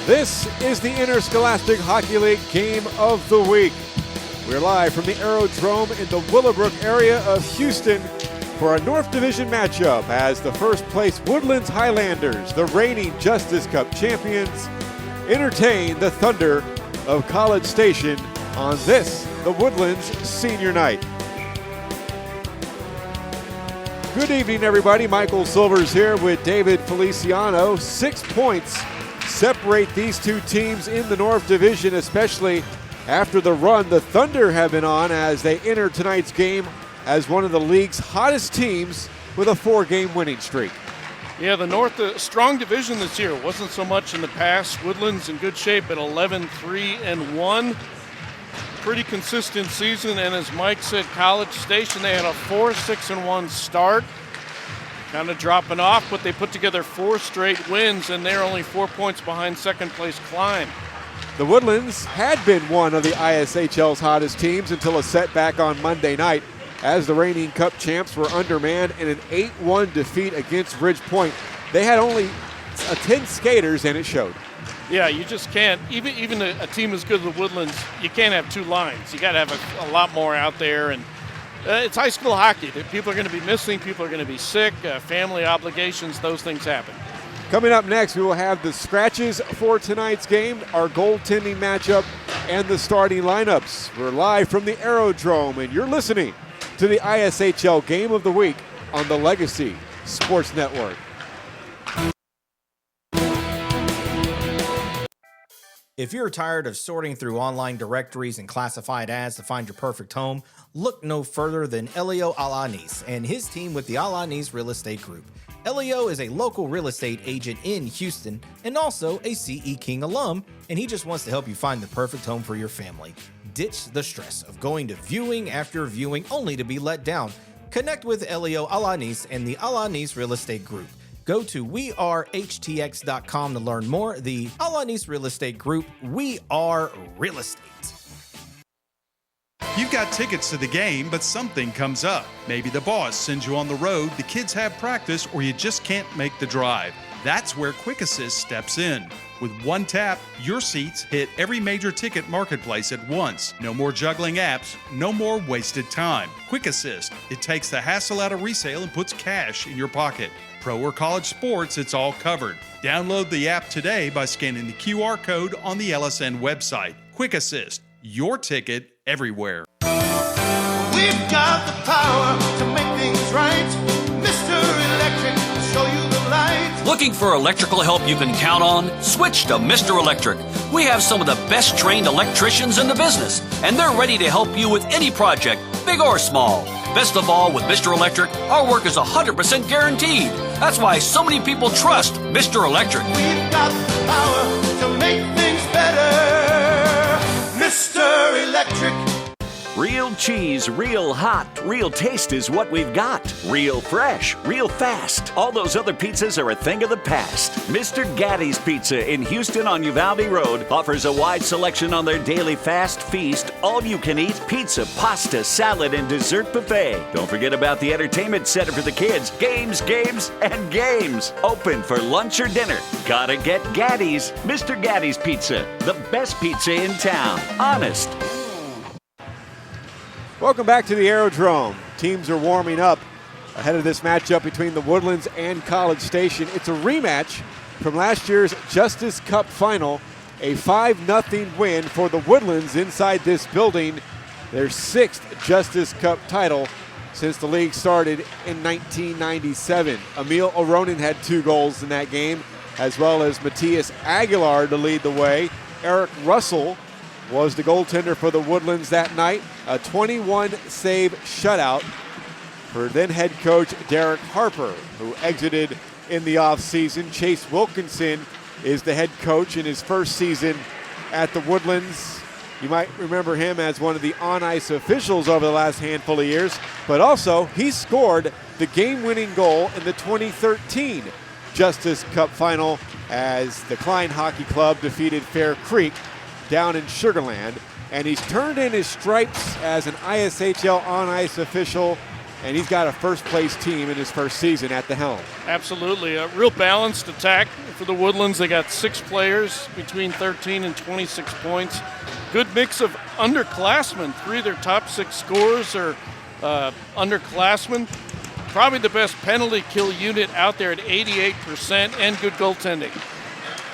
This is the Interscholastic Hockey League Game of the Week. We're live from the Aerodrome in the Willowbrook area of Houston for a North Division matchup as the first place Woodlands Highlanders, the reigning Justice Cup champions, entertain the Thunder of College Station on this, the Woodlands Senior Night. Good evening, everybody. Michael Silvers here with David Feliciano. 6 points separate these two teams in the North Division, especially after the run the Thunder have been on as they enter tonight's game as one of the league's hottest teams with a 4-game winning streak. Yeah, the North, strong division this year. Wasn't so much in the past. Woodlands in good shape at 11-3-1. Pretty consistent season, and as Mike said, College Station, they had a 4-6-1 start. Kind of dropping off, but they put together 4 straight wins, and they're only 4 points behind second place Klein. The Woodlands had been one of the ISHL's hottest teams until a setback on Monday night as the reigning Cup champs were undermanned in an 8-1 defeat against Ridge Point. They had only 10 skaters, and it showed. Yeah, you just can't, even a team as good as the Woodlands, you can't have 2 lines. You got to have a lot more out there, and it's high school hockey. People are going to be missing, people are going to be sick, family obligations, those things happen. Coming up next, we will have the scratches for tonight's game, our goaltending matchup, and the starting lineups. We're live from the Aerodrome, and you're listening to the ISHL Game of the Week on the Legacy Sports Network. If you're tired of sorting through online directories and classified ads to find your perfect home, look no further than Elio Alanis and his team with the Alanis Real Estate Group. Elio is a local real estate agent in Houston and also a CE King alum, and he just wants to help you find the perfect home for your family. Ditch the stress of going to viewing after viewing only to be let down. Connect with Elio Alanis and the Alanis Real Estate Group. Go to wearehtx.com to learn more. The Alanis Real Estate Group, we are real estate. You've got tickets to the game, but something comes up. Maybe the boss sends you on the road, the kids have practice, or you just can't make the drive. That's where Quick Assist steps in. With one tap, your seats hit every major ticket marketplace at once. No more juggling apps, no more wasted time. Quick Assist, it takes the hassle out of resale and puts cash in your pocket. Pro or college sports, it's all covered. Download the app today by scanning the QR code on the LSN website. Quick Assist, your ticket everywhere. We've got the power to make things right. Mr. Electric will show you the light. Looking for electrical help you can count on? Switch to Mr. Electric. We have some of the best trained electricians in the business, and they're ready to help you with any project, big or small. Best of all, with Mr. Electric, our work is 100% guaranteed. That's why so many people trust Mr. Electric. We've got the power to make things better. Mr. Electric. Real cheese, real hot, real taste is what we've got. Real fresh, real fast. All those other pizzas are a thing of the past. Mr. Gatti's Pizza in Houston on Uvalde Road offers a wide selection on their daily fast feast, all-you-can-eat pizza, pasta, salad, and dessert buffet. Don't forget about the entertainment center for the kids. Games, games, and games. Open for lunch or dinner. Gotta get Gatti's. Mr. Gatti's Pizza, the best pizza in town. Honest. Welcome back to the Aerodrome. Teams are warming up ahead of this matchup between the Woodlands and College Station. It's a rematch from last year's Justice Cup final, a 5-0 win for the Woodlands inside this building, their 6th Justice Cup title since the league started in 1997. Emil Aronin had 2 goals in that game, as well as Matthias Aguilar to lead the way. Eric Russell was the goaltender for the Woodlands that night. A 21-save shutout for then head coach Derek Harper, who exited in the offseason. Chase Wilkinson is the head coach in his first season at the Woodlands. You might remember him as one of the on-ice officials over the last handful of years, but also he scored the game-winning goal in the 2013 Justice Cup final as the Klein Hockey Club defeated Fair Creek down in Sugar Land, and he's turned in his stripes as an ISHL on-ice official and he's got a first-place team in his first season at the helm. Absolutely. A real balanced attack for the Woodlands. They got 6 players between 13 and 26 points. Good mix of underclassmen. 3 of their top 6 scorers are underclassmen. Probably the best penalty kill unit out there at 88%, and good goaltending.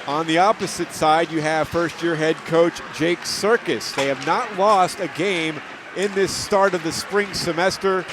On the opposite side, you have first-year head coach Jake Circus. They have not lost a game in this start of the spring semester.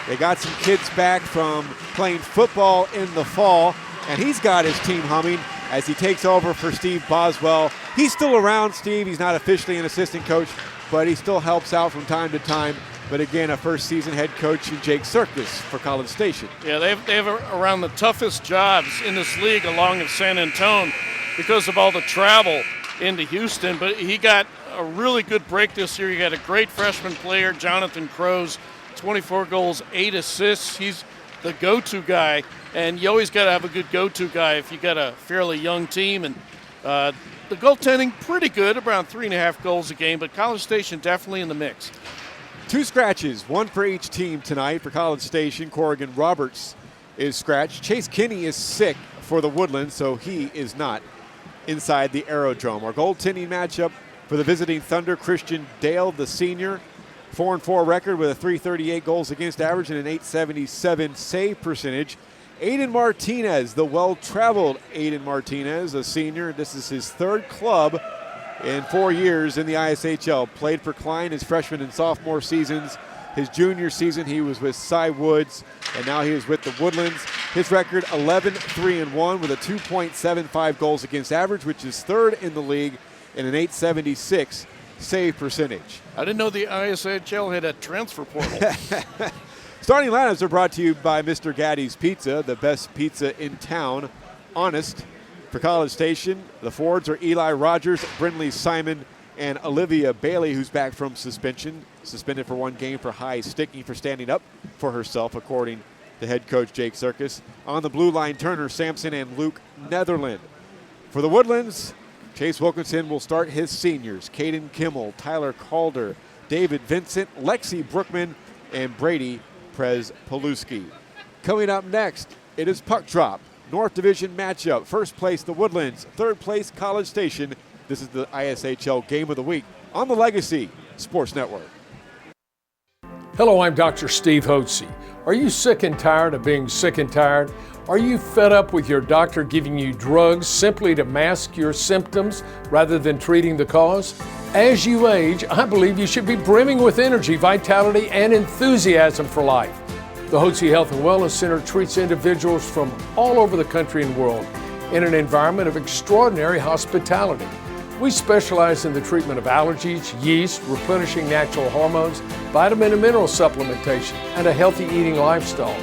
They got some kids back from playing football in the fall, and he's got his team humming as he takes over for Steve Boswell. He's still around, Steve. He's not officially an assistant coach, but he still helps out from time to time. But again, a first-season head coach in Jake Circus for College Station. Yeah, they have around the toughest jobs in this league along with San Antonio because of all the travel into Houston. But he got a really good break this year. He got a great freshman player, Jonathan Crows, 24 goals, 8 assists. He's the go-to guy, and you always got to have a good go-to guy if you got a fairly young team. And the goaltending pretty good, around 3.5 goals a game, but College Station definitely in the mix. 2 scratches, 1 for each team tonight for College Station. Corrigan Roberts is scratched. Chase Kinney is sick for the Woodlands, so he is not inside the Aerodrome. Our goaltending matchup for the visiting Thunder, Christian Dale, the senior. 4-4 record with a .338 goals against average and an .877 save percentage. Aiden Martinez, the well-traveled Aiden Martinez, a senior. This is his 3rd club in 4 years in the ISHL. Played for Klein his freshman and sophomore seasons. His junior season he was with Cy Woods, and now he is with the Woodlands. His record 11-3-1 with a 2.75 goals against average, which is 3rd in the league, and an .876 save percentage. I didn't know the ISHL had a transfer portal. Starting lineups are brought to you by Mr. Gaddy's Pizza, the best pizza in town. Honest. For College Station, the forwards are Eli Rogers, Brindley Simon, and Olivia Bailey, who's back from suspension. Suspended for 1 game for high sticking for standing up for herself, according to head coach Jake Circus. On the blue line, Turner Sampson and Luke Netherland. For the Woodlands, Chase Wilkinson will start his seniors. Caden Kimmel, Tyler Calder, David Vincent, Lexi Brookman, and Brady Przepolewski. Coming up next, it is Puck Drop. North Division matchup. First place, the Woodlands. 3rd place, College Station. This is the ISHL Game of the Week on the Legacy Sports Network. Hello, I'm Dr. Steve Hotze. Are you sick and tired of being sick and tired? Are you fed up with your doctor giving you drugs simply to mask your symptoms rather than treating the cause? As you age, I believe you should be brimming with energy, vitality, and enthusiasm for life. The Hotze Health and Wellness Center treats individuals from all over the country and world in an environment of extraordinary hospitality. We specialize in the treatment of allergies, yeast, replenishing natural hormones, vitamin and mineral supplementation, and a healthy eating lifestyle,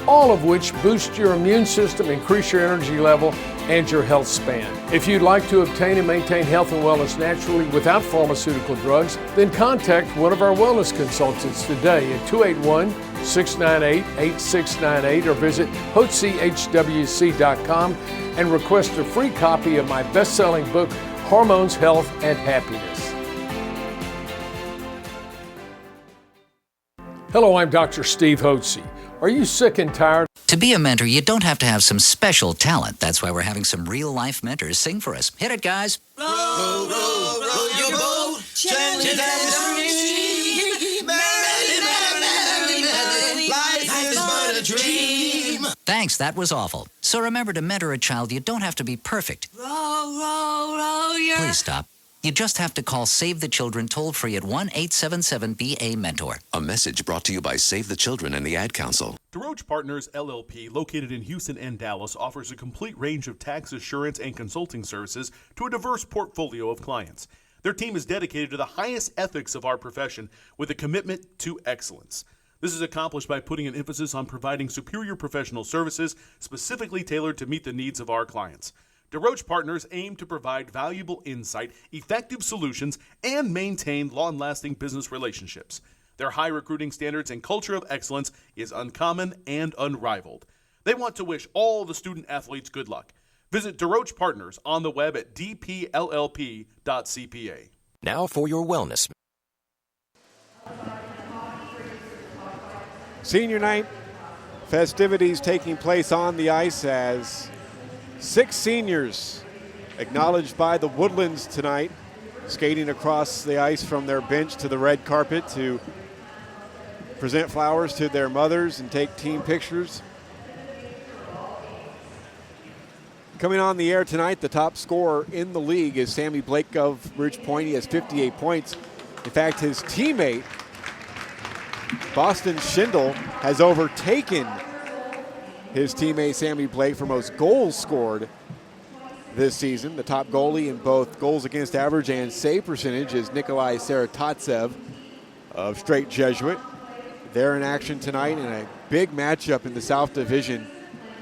all of which boost your immune system, increase your energy level, and your health span. If you'd like to obtain and maintain health and wellness naturally without pharmaceutical drugs, then contact one of our wellness consultants today at 281-698-8698 or visit hotzehwc.com and request a free copy of my best-selling book, Hormones, Health, and Happiness. Hello, I'm Dr. Steve Hotze. Are you sick and tired? To be a mentor, you don't have to have some special talent. That's why we're having some real-life mentors sing for us. Hit it, guys. Row, row, row your boat, gently down the stream. Merrily, merrily, merrily, life is but a dream. Thanks, that was awful. So remember, to mentor a child, you don't have to be perfect. Row, row, row your... Please stop. You just have to call Save the Children toll-free at 1-877-BA-MENTOR. A message brought to you by Save the Children and the Ad Council. DeRoche Partners, LLP, located in Houston and Dallas, offers a complete range of tax assurance and consulting services to a diverse portfolio of clients. Their team is dedicated to the highest ethics of our profession with a commitment to excellence. This is accomplished by putting an emphasis on providing superior professional services specifically tailored to meet the needs of our clients. DeRoche Partners aim to provide valuable insight, effective solutions, and maintain long-lasting business relationships. Their high recruiting standards and culture of excellence is uncommon and unrivaled. They want to wish all the student athletes good luck. Visit DeRoche Partners on the web at dpllp.cpa. Now for your wellness. Senior night festivities taking place on the ice as 6 seniors acknowledged by the Woodlands tonight, skating across the ice from their bench to the red carpet to present flowers to their mothers and take team pictures. Coming on the air tonight, the top scorer in the league is Sammy Blake of Ridge Point. He has 58 points. In fact, his teammate, Boston Schindel, has overtaken his teammate Sammy Blake for most goals scored this season. The top goalie in both goals against average and save percentage is Nikolai Saratatsev of Straight Jesuit. They're in action tonight in a big matchup in the South Division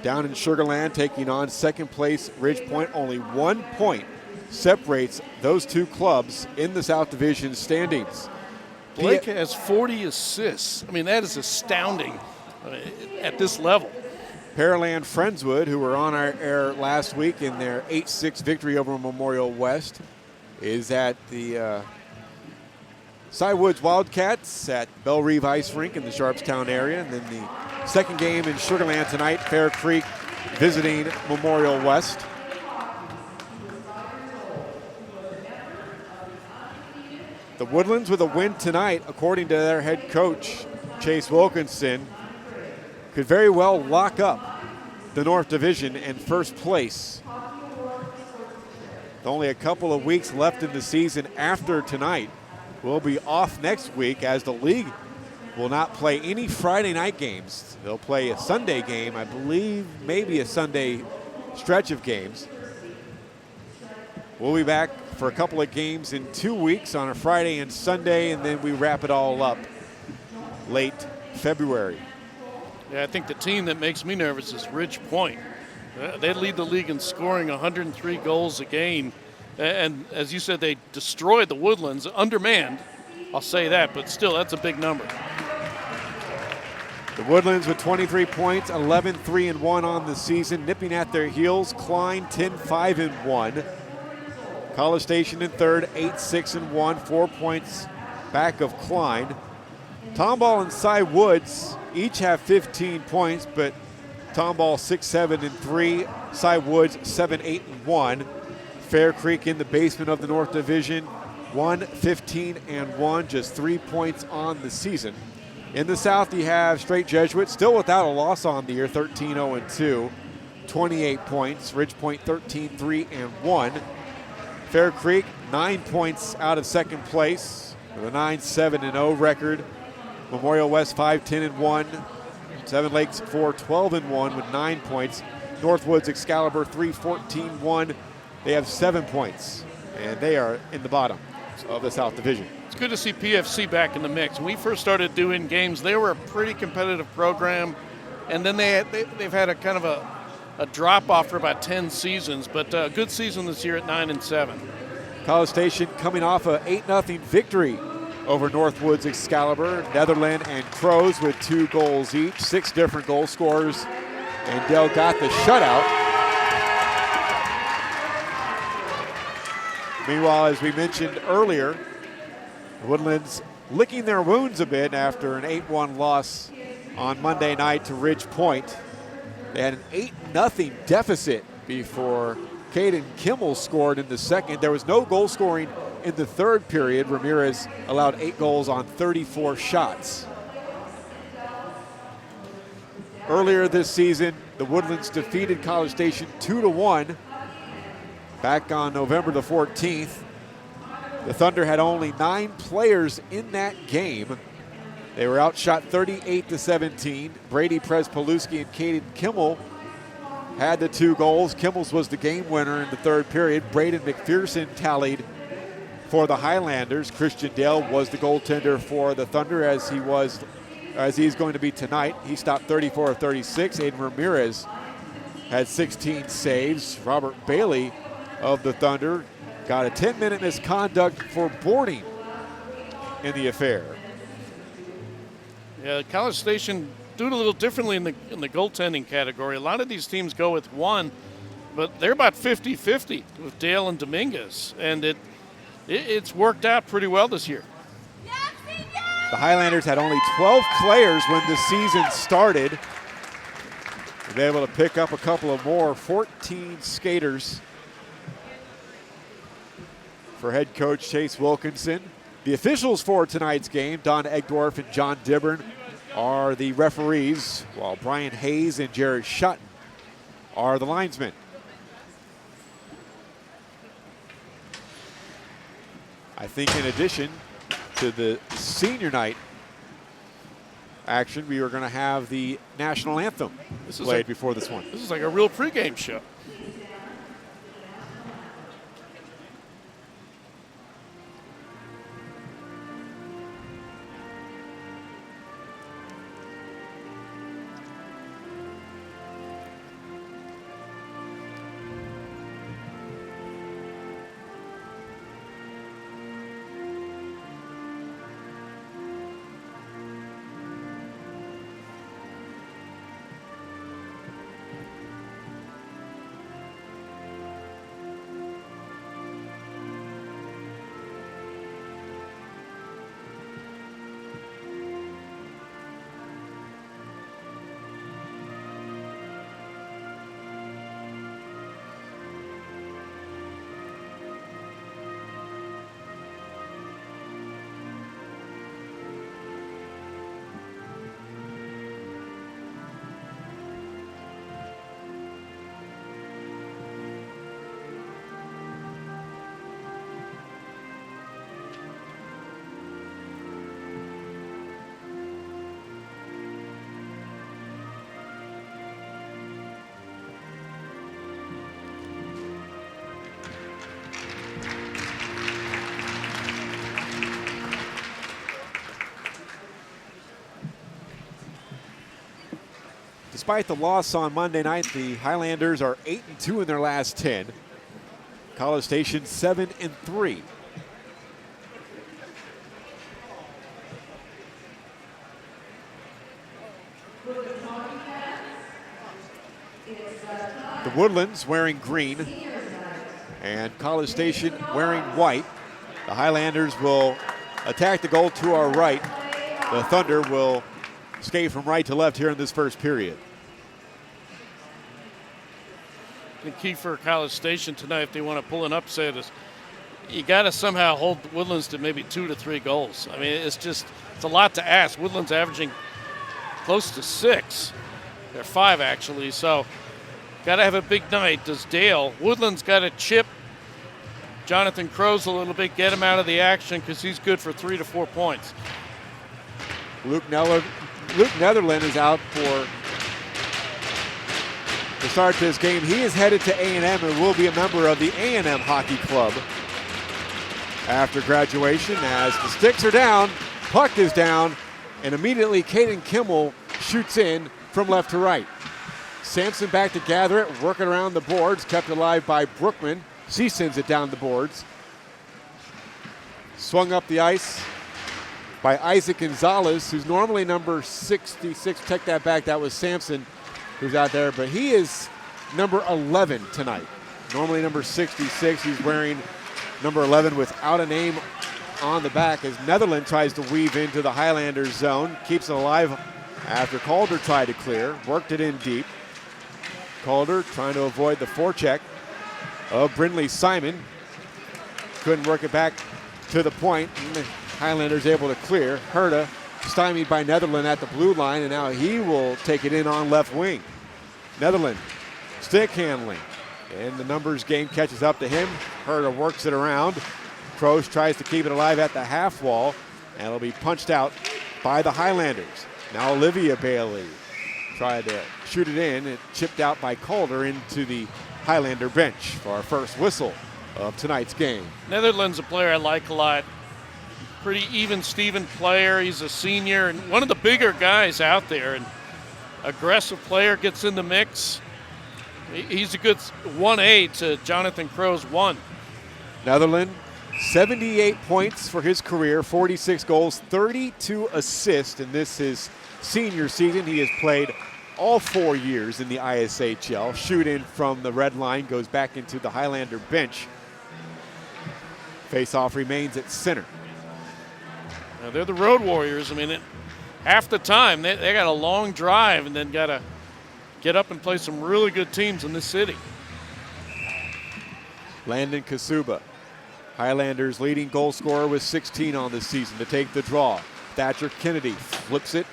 down in Sugar Land, taking on second place Ridge Point. Only 1 point separates those two clubs in the South Division standings. Blake has 40 assists. I mean, that is astounding at this level. Pearland Friendswood, who were on our air last week in their 8-6 victory over Memorial West, is at the Cywoods Wildcats at Bell Reeve Ice Rink in the Sharpstown area. And then the second game in Sugar Land tonight, Fair Creek visiting Memorial West. The Woodlands with a win tonight, according to their head coach, Chase Wilkinson, could very well lock up the North Division in first place. With only a couple of weeks left in the season after tonight. We'll be off next week as the league will not play any Friday night games. They'll play a Sunday game, I believe, maybe a Sunday stretch of games. We'll be back for a couple of games in 2 weeks on a Friday and Sunday, and then we wrap it all up late February. Yeah, I think the team that makes me nervous is Ridge Point. They lead the league in scoring 103 goals a game. And as you said, they destroyed the Woodlands, undermanned. I'll say that, but still, that's a big number. The Woodlands with 23 points, 11-3-1 on the season, nipping at their heels. Klein 10-5-1. College Station in third, 8-6-1, 4 points back of Klein. Tomball and Cywoods each have 15 points, but Tomball 6-7-3, Cywoods 7-8-1. Fair Creek in the basement of the North Division, 1-15-1, just 3 points on the season. In the South, you have Straight Jesuit, still without a loss on the year, 13-0-2, 28 points. Ridge Point 13-3-1. Fair Creek 9 points out of second place with a 9-7-0 record. Memorial West 5-10-1. Seven Lakes 4-12-1 with 9 points. Northwoods Excalibur 3-14-1. They have 7 points, and they are in the bottom of the South Division. It's good to see PFC back in the mix. When we first started doing games, they were a pretty competitive program, and then they've had a kind of a drop-off for about 10 seasons, but a good season this year at 9-7. College Station coming off a 8-0 victory over Northwoods Excalibur. Netherland and Crows with 2 goals each, 6 different goal scorers, and Dell got the shutout. Meanwhile, as we mentioned earlier, the Woodlands licking their wounds a bit after an 8-1 loss on Monday night to Ridge Point. They had an 8-0 deficit before Caden Kimmel scored in the second. There was no goal scoring in the third period. Ramirez allowed 8 goals on 34 shots. Earlier this season, the Woodlands defeated College Station 2-1. Back on November the 14th, the Thunder had only 9 players in that game. They were outshot 38-17. Brady Przepolewski and Caden Kimmel had the 2 goals. Kimmel's was the game winner in the third period. Braden McPherson tallied for the Highlanders. Christian Dale was the goaltender for the Thunder, as he's going to be tonight. He stopped 34 of 36. Aiden Ramirez had 16 saves. Robert Bailey of the Thunder got a 10-minute misconduct for boarding in the affair. Yeah, College Station doing a little differently in the goaltending category. A lot of these teams go with 1, but they're about 50-50 with Dale and Dominguez, and it's worked out pretty well this year. The Highlanders had only 12 players when the season started. They're able to pick up a couple of more, 14 skaters for head coach Chase Wilkinson. The officials for tonight's game, Don Egdorf and John Dibburn, are the referees, while Brian Hayes and Jared Shutton are the linesmen. I think in addition to the senior night action, we are going to have the national anthem played before this one. This is like a real pregame show. Despite the loss on Monday night, the Highlanders are 8-2 in their last 10. College Station 7-3. The Woodlands wearing green and College Station wearing white. The Highlanders will attack the goal to our right. The Thunder will skate from right to left here in this first period. The key for College Station tonight, if they want to pull an upset, is you got to somehow hold Woodlands to maybe 2 to 3 goals. I mean, it's a lot to ask. Woodlands averaging close to 6. They're 5 actually, so got to have a big night. Does Dale? Woodlands got to chip Jonathan Crows a little bit, get him out of the action because he's good for 3 to 4 points. Luke Netherland is out for the start to this game. He is headed to A&M and will be a member of the A&M Hockey Club after graduation. As the sticks are down, puck is down, and immediately Caden Kimmel shoots in from left to right. Sampson back to gather it, working around the boards, kept alive by Brookman. She sends it down the boards. Swung up the ice by Isaac Gonzalez, who's normally number 66. Check that back, that was Sampson who's out there, but he is number 11 tonight. Normally number 66, he's wearing number 11 without a name on the back as Netherland tries to weave into the Highlanders zone. Keeps it alive after Calder tried to clear, worked it in deep. Calder trying to avoid the forecheck of Brindley Simon. Couldn't work it back to the point. And the Highlanders able to clear. Herta stymied by Netherland at the blue line, and now he will take it in on left wing. Netherland, stick handling, and the numbers game catches up to him. Herta works it around. Crows tries to keep it alive at the half wall, and it'll be punched out by the Highlanders. Now Olivia Bailey tried to shoot it in, and chipped out by Calder into the Highlander bench for our first whistle of tonight's game. Netherland's a player I like a lot. Pretty even Steven player. He's a senior and one of the bigger guys out there, and aggressive player, gets in the mix. He's a good 1A to Jonathan Crow's 1. Netherland, 78 points for his career, 46 goals, 32 assists, and this is senior season. He has played all 4 years in the ISHL. Shoot in from the red line, goes back into the Highlander bench. Face-off remains at center. Now, they're the road warriors. I mean, half the time they got a long drive and then got to get up and play some really good teams in this city. Landon Kassuba, Highlanders' leading goal scorer with 16 on this season, to take the draw. Thatcher Kennedy flips it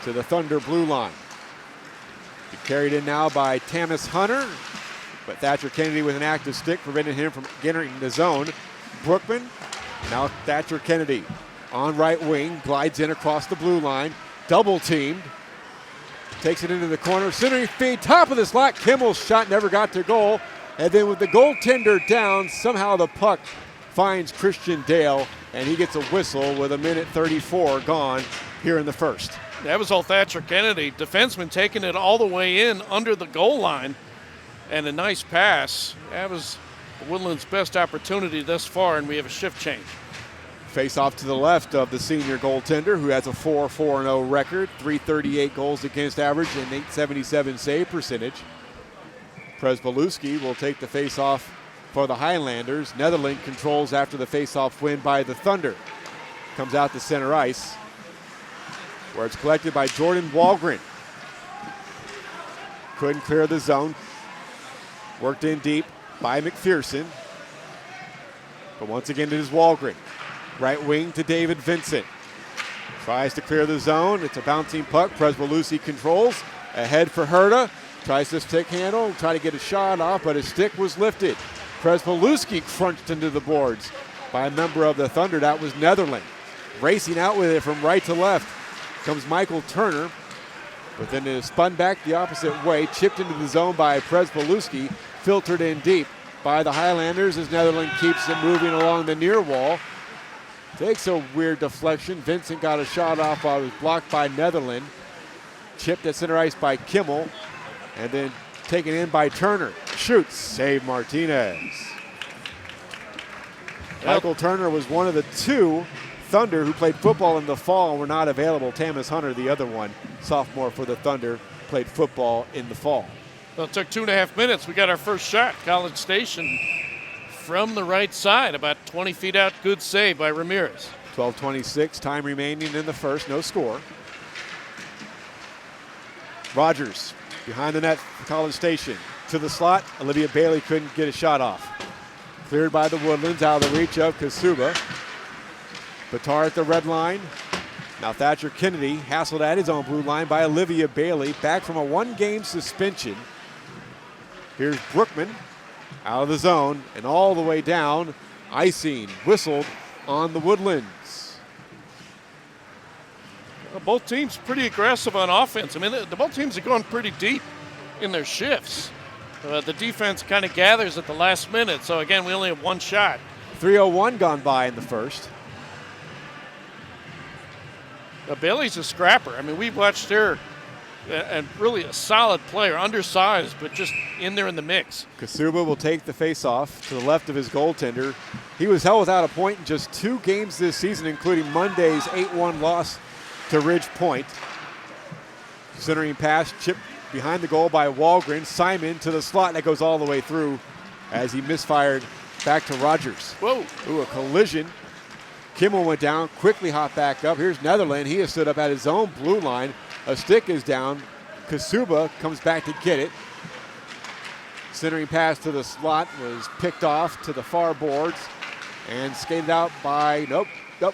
to the Thunder blue line. Carried in now by Tamis Hunter, but Thatcher Kennedy with an active stick prevented him from entering the zone. Brookman, now Thatcher Kennedy on right wing, glides in across the blue line, double teamed, takes it into the corner, centering feed, top of the slot. Kimmel's shot never got to goal, and then with the goaltender down, somehow the puck finds Christian Dale, and he gets a whistle with 1:34 gone here in the first. That was all Thatcher Kennedy. Defenseman taking it all the way in under the goal line, and a nice pass. That was Woodland's best opportunity thus far, and we have a shift change. Face off to the left of the senior goaltender, who has a 4-4-0 record, 338 goals against average, and 877 save percentage. Przepolewski will take the face-off for the Highlanders. Netherland controls after the face-off win by the Thunder. Comes out to center ice, where it's collected by Jordan Walgren. Couldn't clear the zone. Worked in deep by McPherson. But once again it is Walgren. Right wing to David Vincent. Tries to clear the zone. It's a bouncing puck. Przepolewski controls. Ahead for Herta. Tries to stick handle. Try to get a shot off, but his stick was lifted. Przepolewski crunched into the boards by a member of the Thunder. That was Netherland. Racing out with it from right to left comes Michael Turner, but then it is spun back the opposite way, chipped into the zone by Przepolewski, filtered in deep by the Highlanders as Netherland keeps it moving along the near wall. Takes a weird deflection. Vincent got a shot off while it was blocked by Netherland. Chipped at center ice by Kimmel, and then taken in by Turner. Shoots, save Martinez. Michael Turner was one of the two Thunder who played football in the fall and were not available. Tamis Hunter, the other one, sophomore for the Thunder, played football in the fall. Well, it took 2.5 minutes. We got our first shot. College Station from the right side, about 20 feet out. Good save by Ramirez. 12:26, time remaining in the first, no score. Rogers behind the net for College Station. To the slot, Olivia Bailey couldn't get a shot off. Cleared by the Woodlands, out of the reach of Kassuba. Bitar at the red line. Now Thatcher Kennedy hassled at his own blue line by Olivia Bailey, back from a one-game suspension. Here's Brookman out of the zone and all the way down. Icing whistled on the Woodlands. Well, both teams pretty aggressive on offense. I mean, the both teams are going pretty deep in their shifts. The defense kind of gathers at the last minute. So again, we only have one shot. 3:01 gone by in the first. Bailey's a scrapper. I mean, we've watched her, and really a solid player, undersized, but just in there in the mix. Kassuba will take the face-off to the left of his goaltender. He was held without a point in just 2 games this season, including Monday's 8-1 loss to Ridge Point. Centering pass, chipped behind the goal by Walgren. Simon to the slot, that goes all the way through as he misfired back to Rogers. Whoa. Ooh, a collision. Kimmel went down, quickly hopped back up. Here's Netherland. He has stood up at his own blue line. A stick is down. Kassuba comes back to get it. Centering pass to the slot was picked off to the far boards and skated out by, nope,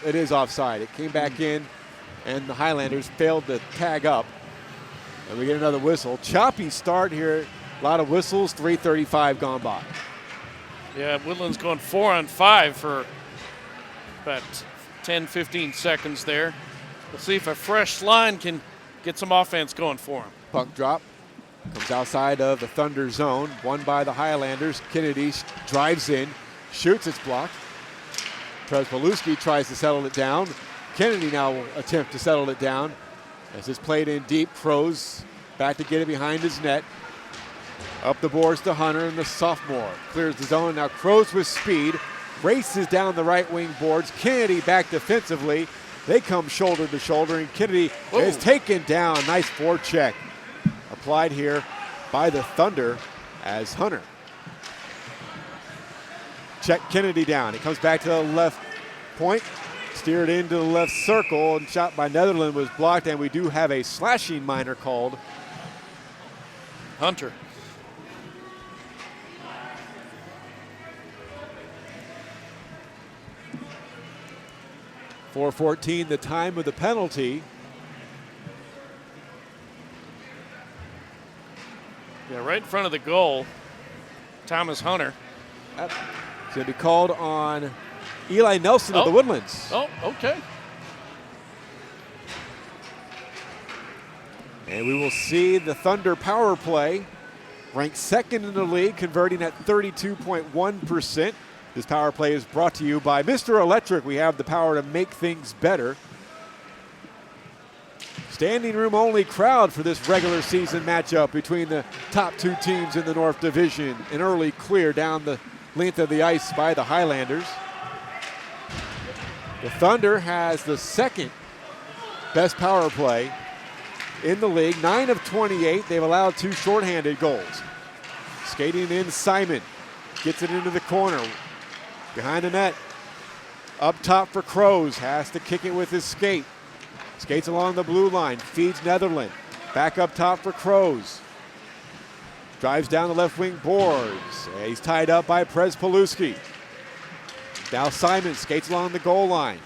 it is offside. It came back in, and the Highlanders failed to tag up. And we get another whistle. Choppy start here. A lot of whistles, 3:35 gone by. Yeah, Woodland's going 4-on-5 for about 10, 15 seconds there. Let's see if a fresh line can get some offense going for him. Puck drop. Comes outside of the Thunder zone. Won by the Highlanders. Kennedy drives in. Shoots. It's blocked. Przepolewski tries to settle it down. Kennedy now will attempt to settle it down. As it's played in deep. Crows back to get it behind his net. Up the boards to Hunter, and the sophomore clears the zone. Now Crows with speed. Races down the right wing boards. Kennedy back defensively. They come shoulder to shoulder, and Kennedy is taken down. Nice forecheck applied here by the Thunder as Hunter. Check Kennedy down. It comes back to the left point. Steered into the left circle, and shot by Netherland was blocked, and we do have a slashing minor called. Hunter. .414 the time of the penalty. Yeah, right in front of the goal, Thomas Hunter. It's going to be called on Eli Nelson of the Woodlands. Oh, okay. And we will see the Thunder power play, ranked second in the league, converting at 32.1%. This power play is brought to you by Mr. Electric. We have the power to make things better. Standing room only crowd for this regular season matchup between the top two teams in the North Division. An early clear down the length of the ice by the Highlanders. The Thunder has the second best power play in the league, 9 of 28. They've allowed 2 shorthanded goals. Skating in, Simon gets it into the corner, behind the net. Up top for Crows, has to kick it with his skate. Skates along the blue line, feeds Netherland. Back up top for Crows. Drives down the left wing boards. He's tied up by Przepolewski. Now Simon skates along the goal line.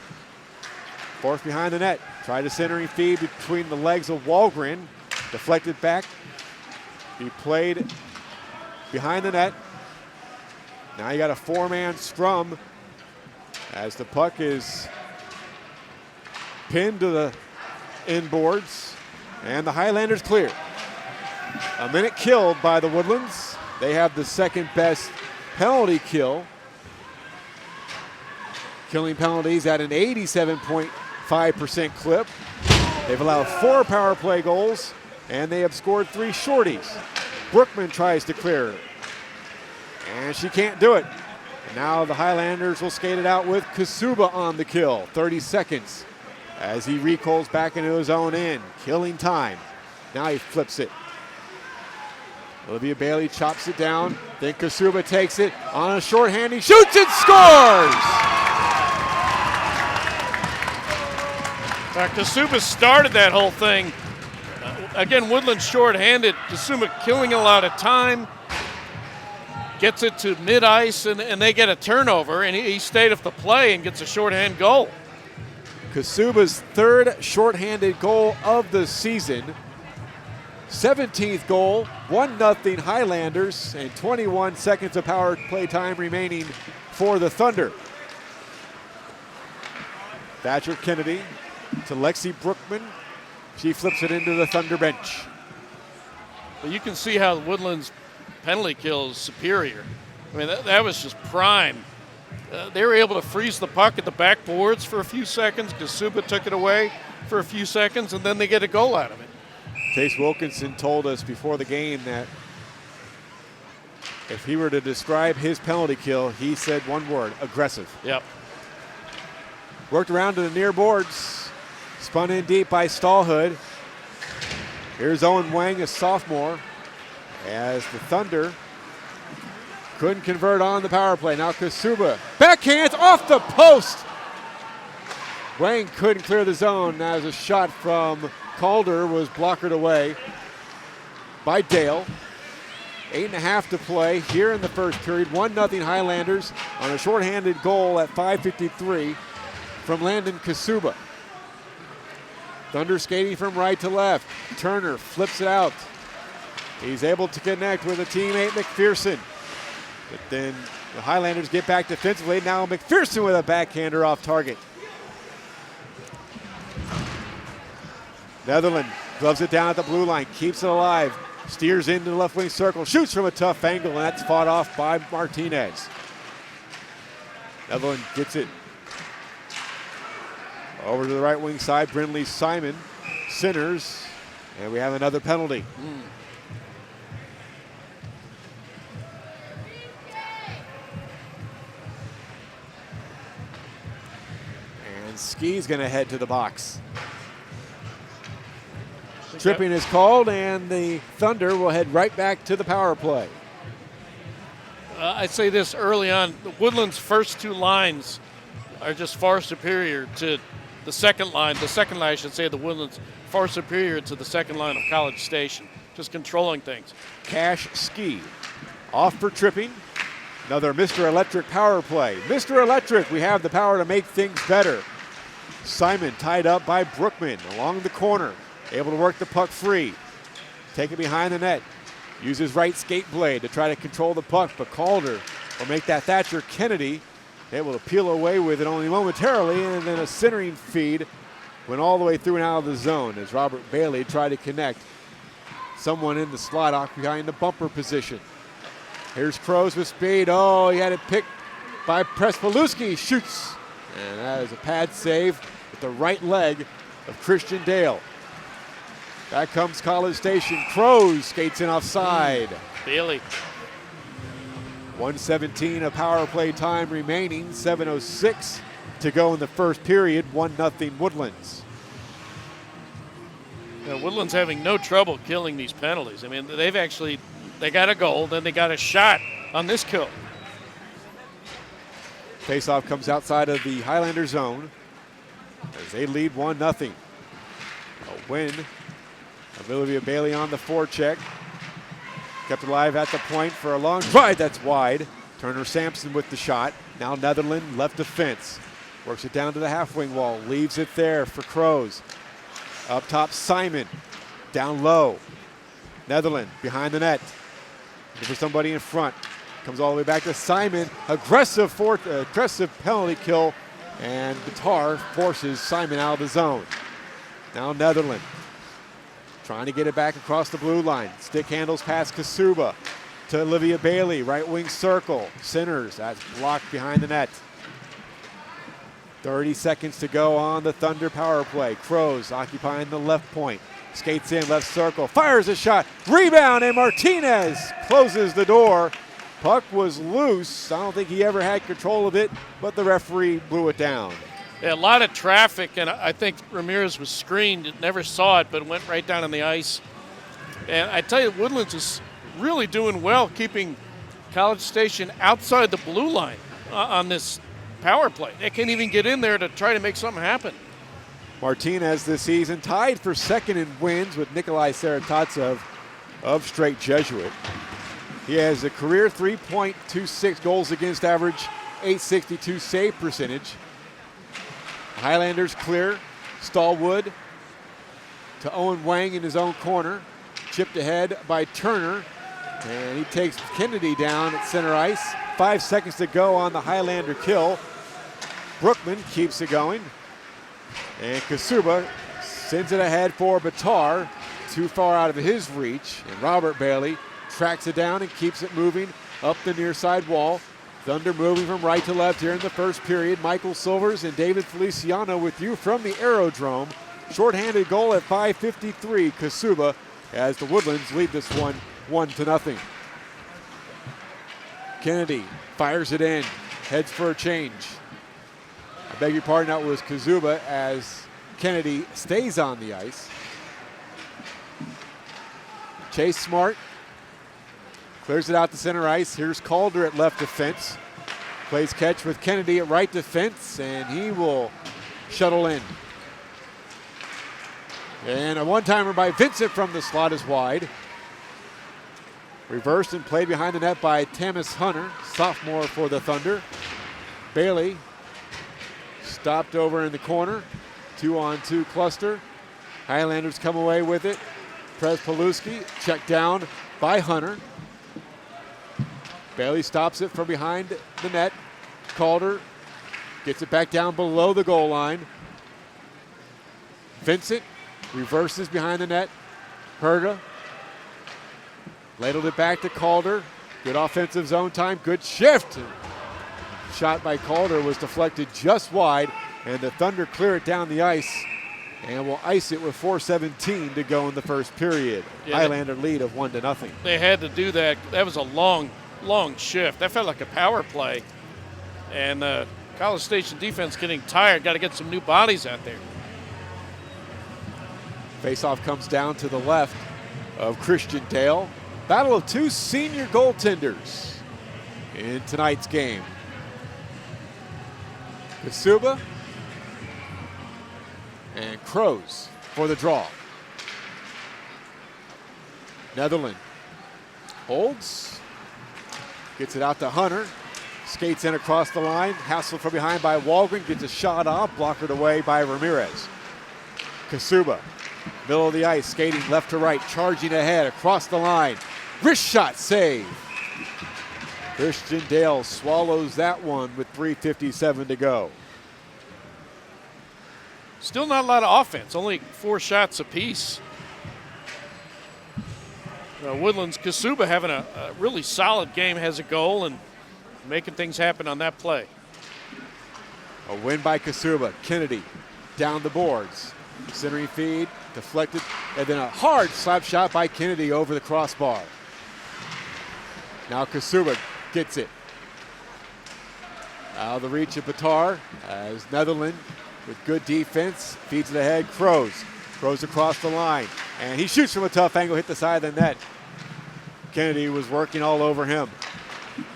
Forced behind the net. Tried a centering feed between the legs of Walgren. Deflected back. He played behind the net. Now you got a 4-man scrum as the puck is pinned to the inboards, and the Highlanders clear. A minute killed by the Woodlands. They have the second best penalty kill. Killing penalties at an 87.5% clip. They've allowed 4 power play goals, and they have scored 3 shorties. Brookman tries to clear, and she can't do it. And now the Highlanders will skate it out with Kassuba on the kill. 30 seconds as he recalls back into his own end, killing time. Now he flips it. Olivia Bailey chops it down, then Kassuba takes it on a shorthand. He shoots and scores! Kassuba started that whole thing. Again, Woodlands shorthanded. Kassuba killing a lot of time. Gets it to mid-ice, and they get a turnover, and he stayed with the play and gets a shorthand goal. Kassuba's 3rd shorthanded goal of the season. 17th goal, 1-0 Highlanders, and 21 seconds of power play time remaining for the Thunder. Thatcher Kennedy to Lexi Brookman. She flips it into the Thunder bench. Well, you can see how Woodlands' penalty kill is superior. I mean, that was just prime. They were able to freeze the puck at the backboards for a few seconds. Kassuba took it away for a few seconds, and then they get a goal out of it. Case Wilkinson told us before the game that if he were to describe his penalty kill, he said one word: aggressive. Yep. Worked around to the near boards. Spun in deep by Stallhood. Here's Owen Wang, a sophomore, as the Thunder couldn't convert on the power play. Now Kassuba, backhands off the post. Wang couldn't clear the zone as a shot from Calder was blockered away by Dale. 8.5 to play here in the first period. 1-0 Highlanders on a shorthanded goal at 5:53 from Landon Kassuba. Thunder skating from right to left. Turner flips it out. He's able to connect with a teammate, McPherson. But then the Highlanders get back defensively. Now McPherson with a backhander off target. Netherland gloves it down at the blue line, keeps it alive, steers into the left wing circle, shoots from a tough angle, and that's fought off by Martinez. Netherland gets it over to the right wing side. Brindley Simon centers, and we have another penalty. And Ski's going to head to the box. Tripping is called, and the Thunder will head right back to the power play. I'd say this early on, the Woodlands' first 2 lines are just far superior to the second line. The second line, I should say, the Woodlands, far superior to the second line of College Station, just controlling things. Cash Ski off for tripping. Another Mr. Electric power play. Mr. Electric, we have the power to make things better. Simon tied up by Brookman along the corner, able to work the puck free. Take it behind the net. Use his right skate blade to try to control the puck, but Calder will make that Thatcher Kennedy able to peel away with it only momentarily, and then a centering feed went all the way through and out of the zone as Robert Bailey tried to connect someone in the slot occupying the bumper position. Here's Crows with speed. Oh, he had it picked by Przepolewski. Shoots. And that is a pad save with the right leg of Christian Dale. Back comes College Station. Crows skates in offside. Bailey. 1:17 of power play time remaining. 7:06 to go in the first period. 1-0 Woodlands. Woodlands having no trouble killing these penalties. I mean, they got a goal, then they got a shot on this kill. Faceoff comes outside of the Highlander zone as they lead 1-0. A win of Olivia Bailey on the forecheck. Kept alive at the point for a long drive that's wide. Turner Sampson with the shot. Now Netherland left defense. Works it down to the half wing wall. Leaves it there for Crows. Up top Simon. Down low. Netherland behind the net. Looking for somebody in front. Comes all the way back to Simon. Aggressive penalty kill. And Bitar forces Simon out of the zone. Now Netherland trying to get it back across the blue line. Stick handles past Kassuba to Olivia Bailey. Right wing circle. Centers. That's blocked behind the net. 30 seconds to go on the Thunder power play. Crows occupying the left point. Skates in, left circle. Fires a shot. Rebound, and Martinez closes the door. Puck was loose. I don't think he ever had control of it, but the referee blew it down. Yeah, a lot of traffic, and I think Ramirez was screened. Never saw it, but went right down on the ice. And I tell you, Woodlands is really doing well keeping College Station outside the blue line on this power play. They can't even get in there to try to make something happen. Martinez this season tied for second in wins with Nikolai Saratatsov of Straight Jesuit. He has a career 3.26 goals against average, .862 save percentage. Highlanders clear. Stallwood to Owen Wang in his own corner. Chipped ahead by Turner. And he takes Kennedy down at center ice. 5 seconds to go on the Highlander kill. Brookman keeps it going. And Kassuba sends it ahead for Bitar. Too far out of his reach. And Robert Bailey tracks it down and keeps it moving up the near side wall. Thunder moving from right to left here in the first period. Michael Silvers and David Feliciano with you from the Aerodrome. Shorthanded goal at 5:53. Kassuba as the Woodlands lead this one 1-0. Kennedy fires it in. Heads for a change. I beg your pardon, that was Kassuba as Kennedy stays on the ice. Chase Smart clears it out to center ice. Here's Calder at left defense. Plays catch with Kennedy at right defense, and he will shuttle in. And a one-timer by Vincent from the slot is wide. Reversed and played behind the net by Tamis Hunter, sophomore for the Thunder. Bailey stopped over in the corner. 2-on-2 cluster. Highlanders come away with it. Przepolewski checked down by Hunter. Bailey stops it from behind the net. Calder gets it back down below the goal line. Vincent reverses behind the net. Herga ladled it back to Calder. Good offensive zone time. Good shift. Shot by Calder was deflected just wide, and the Thunder clear it down the ice and will ice it with 4:17 to go in the first period. Yeah, Highlander lead of 1-0. They had to do that. That was a long shift. That felt like a power play. And College Station defense getting tired. Got to get some new bodies out there. Faceoff comes down to the left of Christian Dale. Battle of two senior goaltenders in tonight's game. Kassuba and Crows for the draw. Netherland holds, gets it out to Hunter, skates in across the line, hassled from behind by Walgren, gets a shot off, blockered away by Ramirez. Kassuba, middle of the ice, skating left to right, charging ahead across the line. Wrist shot save. Christian Dale swallows that one with 3:57 to go. Still not a lot of offense, only 4 shots apiece. Woodlands Kassuba having a really solid game, has a goal and making things happen on that play. A win by Kassuba. Kennedy down the boards. Centering feed, deflected, and then a hard slap shot by Kennedy over the crossbar. Now Kassuba gets it. Out of the reach of Bitar as Netherland with good defense feeds it ahead. Crows across the line, and he shoots from a tough angle, hit the side of the net. Kennedy was working all over him.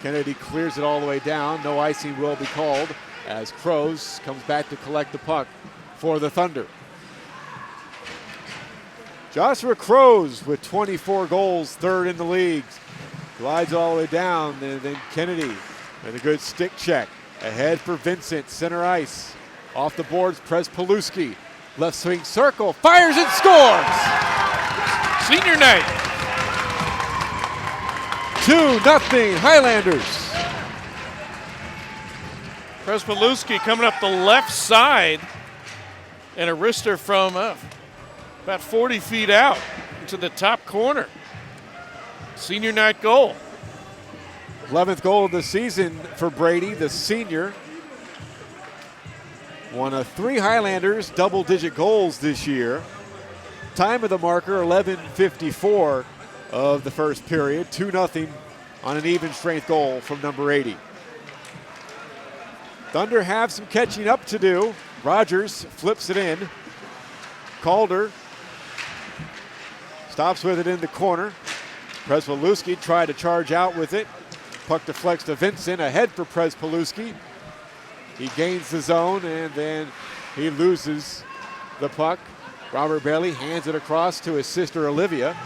Kennedy clears it all the way down. No icing will be called as Crows comes back to collect the puck for the Thunder. Joshua Crows with 24 goals, third in the league. Glides all the way down, and then Kennedy with a good stick check. Ahead for Vincent, center ice. Off the boards, Przepolewski. Left swing circle, fires and scores! Senior night. 2-0 Highlanders. Przepolewski coming up the left side, and a wrister from about 40 feet out into the top corner. Senior night goal. 11th goal of the season for Brady, the senior. One of 3 Highlanders double-digit goals this year. Time of the marker, 11:54 of the first period. 2-0 on an even strength goal from number 80. Thunder have some catching up to do. Rogers flips it in. Calder stops with it in the corner. Przepolewski tried to charge out with it. Puck deflects to Vincent, ahead for Przepolewski. He gains the zone, and then he loses the puck. Robert Bailey hands it across to his sister Olivia.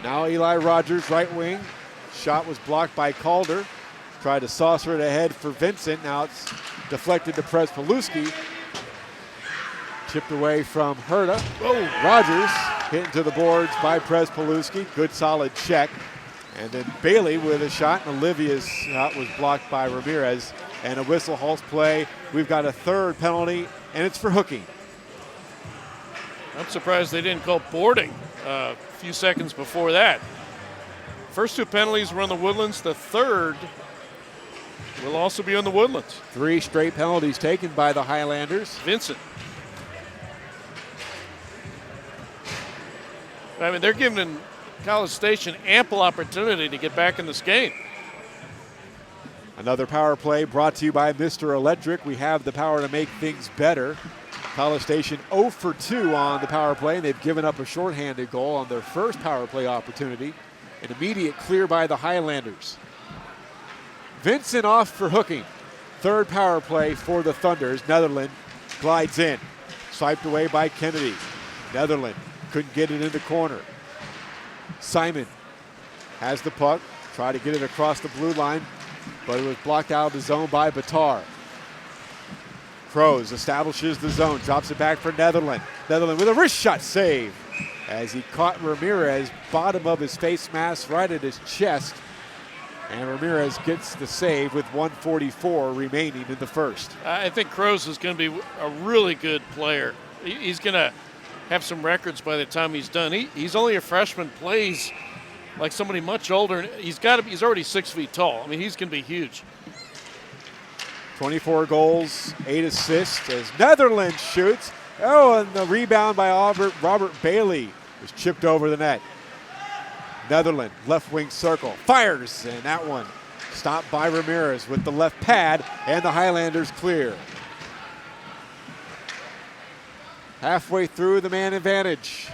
Now Eli Rogers, right wing. Shot was blocked by Calder. Tried to saucer it ahead for Vincent. Now it's deflected to Przepolewski. Chipped away from Herta. Oh, Rogers hit into the boards by Przepolewski. Good solid check. And then Bailey with a shot, and Olivia's shot was blocked by Ramirez. And a whistle halts play. We've got a third penalty, and it's for hooking. I'm surprised they didn't call boarding a few seconds before that. First 2 penalties were on the Woodlands. The third will also be on the Woodlands. 3 straight penalties taken by the Highlanders. Vincent. I mean, they're giving College Station ample opportunity to get back in this game. Another power play brought to you by Mr. Electric. We have the power to make things better. College Station 0 for 2 on the power play, and they've given up a shorthanded goal on their first power play opportunity. An immediate clear by the Highlanders. Vincent off for hooking. Third power play for the Thunders. Netherland glides in. Swiped away by Kennedy. Netherland couldn't get it in the corner. Simon has the puck. Tried to get it across the blue line, but it was blocked out of the zone by Bitar. Crows establishes the zone, drops it back for Netherland. Netherland with a wrist shot save as he caught Ramirez, bottom of his face mask right at his chest. And Ramirez gets the save with 1:44 remaining in the first. I think Crows is going to be a really good player. He's going to have some records by the time he's done. He's only a freshman, plays like somebody much older. He's already 6 feet tall. I mean, he's going to be huge. 24 goals, 8 assists as Netherlands shoots. Oh, and the rebound by Robert Bailey was chipped over the net. Netherlands, left wing circle, fires, and that one stopped by Ramirez with the left pad, and the Highlanders clear. Halfway through the man advantage.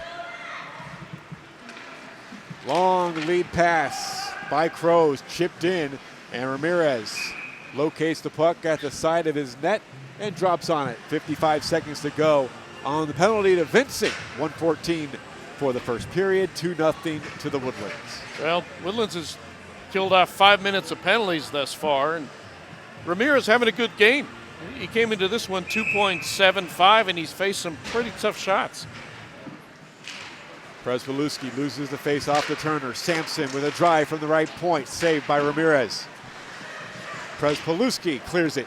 Long lead pass by Crows, chipped in, and Ramirez locates the puck at the side of his net and drops on it. 55 seconds to go on the penalty to Vincent. 1:14 for the first period, 2-0 to the Woodlands. Well, Woodlands has killed off 5 minutes of penalties thus far, and Ramirez having a good game. He came into this one 2.75, and he's faced some pretty tough shots. Przepolewski loses the face off to Turner. Sampson with a drive from the right point, saved by Ramirez. Przepolewski clears it.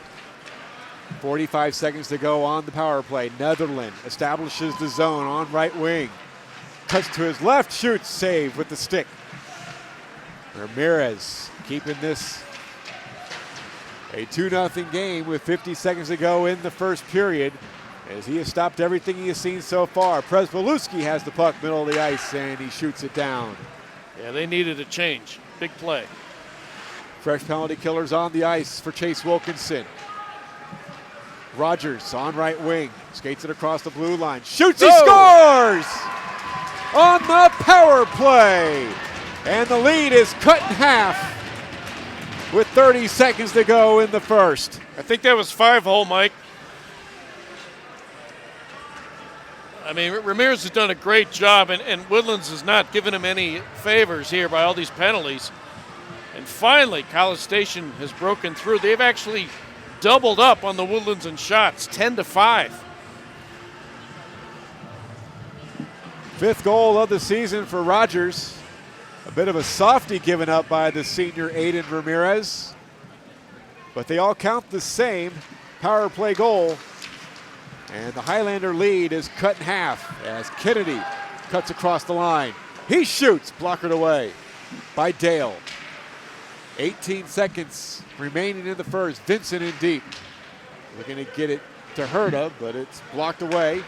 45 seconds to go on the power play. Netherland establishes the zone on right wing. Cuts to his left, shoots, saved with the stick. Ramirez keeping this a 2-0 game with 50 seconds to go in the first period, as he has stopped everything he has seen so far. Przepolewski has the puck middle of the ice and he shoots it down. Yeah, they needed a change. Big play. Fresh penalty killers on the ice for Chase Wilkinson. Rogers on right wing, skates it across the blue line, shoots, he scores! On the power play! And the lead is cut in half with 30 seconds to go in the first. I think that was 5-hole, Mike. I mean, Ramirez has done a great job, and Woodlands has not given him any favors here by all these penalties. And finally, College Station has broken through. They've actually doubled up on the Woodlands in shots, 10-5. Fifth goal of the season for Rogers. A bit of a softie given up by the senior Aiden Ramirez. But they all count the same power play goal. And the Highlander lead is cut in half as Kennedy cuts across the line. He shoots, blockered away by Dale. 18 seconds remaining in the first. Vincent in deep. Looking to get it to Herta, but it's blocked away.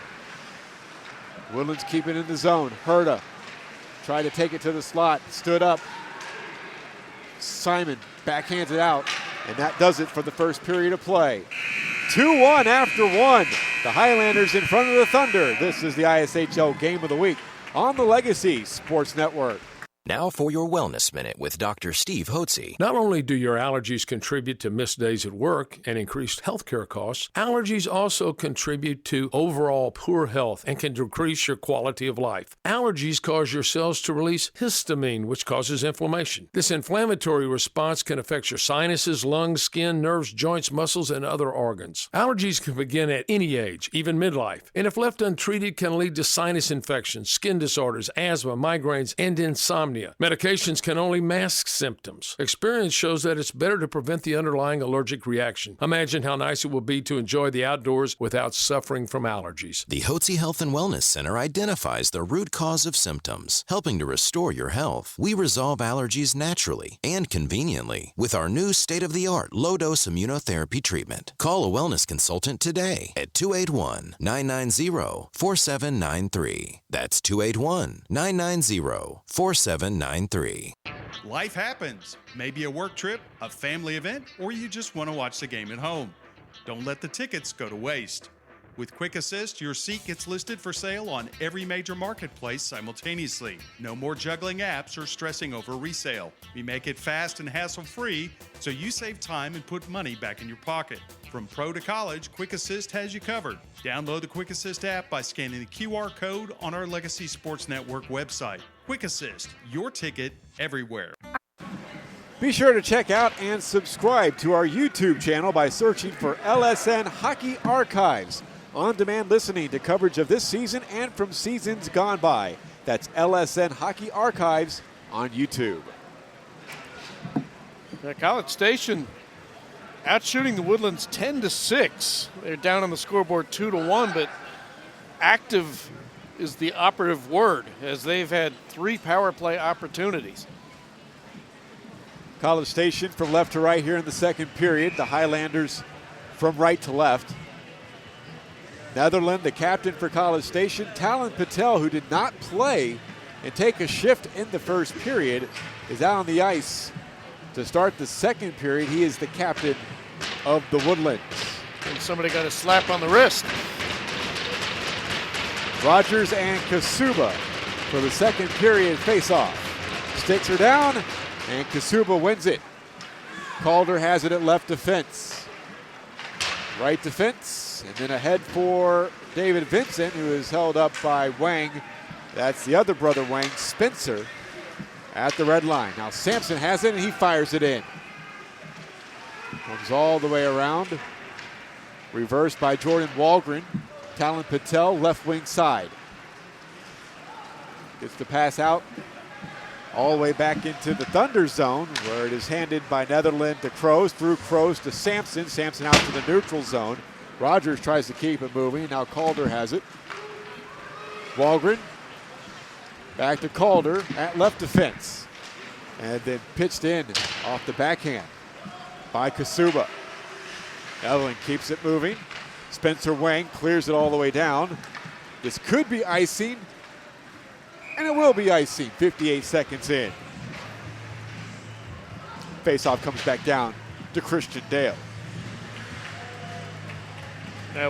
Woodlands keep it in the zone. Herta tried to take it to the slot, stood up. Simon backhands it out, and that does it for the first period of play. 2-1 after one. The Highlanders in front of the Thunder. This is the ISHL Game of the Week on the Legacy Sports Network. Now for your Wellness Minute with Dr. Steve Hotze. Not only do your allergies contribute to missed days at work and increased healthcare costs, allergies also contribute to overall poor health and can decrease your quality of life. Allergies cause your cells to release histamine, which causes inflammation. This inflammatory response can affect your sinuses, lungs, skin, nerves, joints, muscles, and other organs. Allergies can begin at any age, even midlife, and if left untreated can lead to sinus infections, skin disorders, asthma, migraines, and insomnia. Medications can only mask symptoms. Experience shows that it's better to prevent the underlying allergic reaction. Imagine how nice it will be to enjoy the outdoors without suffering from allergies. The Hotze Health and Wellness Center identifies the root cause of symptoms, helping to restore your health. We resolve allergies naturally and conveniently with our new state-of-the-art low-dose immunotherapy treatment. Call a wellness consultant today at 281-990-4793. That's 281-990-4793. Life happens. Maybe a work trip, a family event, or you just want to watch the game at home. Don't let the tickets go to waste. With Quick Assist, your seat gets listed for sale on every major marketplace simultaneously. No more juggling apps or stressing over resale. We make it fast and hassle-free, so you save time and put money back in your pocket. From pro to college, Quick Assist has you covered. Download the Quick Assist app by scanning the QR code on our Legacy Sports Network website. Quick Assist, your ticket everywhere. Be sure to check out and subscribe to our YouTube channel by searching for LSN Hockey Archives. On-demand listening to coverage of this season and from seasons gone by. That's LSN Hockey Archives on YouTube. College Station out shooting the Woodlands 10-6. They're down on the scoreboard 2-1, but active is the operative word as they've had 3 power play opportunities. College Station from left to right here in the second period. The Highlanders from right to left. Netherland, the captain for College Station. Talon Patel, who did not play and take a shift in the first period, is out on the ice to start the second period. He is the captain of the Woodlands. And somebody got a slap on the wrist. Rogers and Kassuba for the second period face-off. Sticks are down, and Kassuba wins it. Calder has it at left defense. Right defense, and then ahead for David Vincent, who is held up by Wang. That's the other brother Wang, Spencer, at the red line. Now Sampson has it, and he fires it in. Comes all the way around. Reversed by Jordan Walgren. Talon Patel, left wing side. Gets the pass out all the way back into the Thunder zone, where it is handed by Netherland to Kroos, through Kroos to Sampson. Sampson out to the neutral zone. Rogers tries to keep it moving. Now Calder has it. Walgren back to Calder at left defense. And then pitched in off the backhand by Kassuba. Netherland keeps it moving. Spencer Wang clears it all the way down. This could be icing, and it will be icing 58 seconds in. Faceoff comes back down to Christian Dale.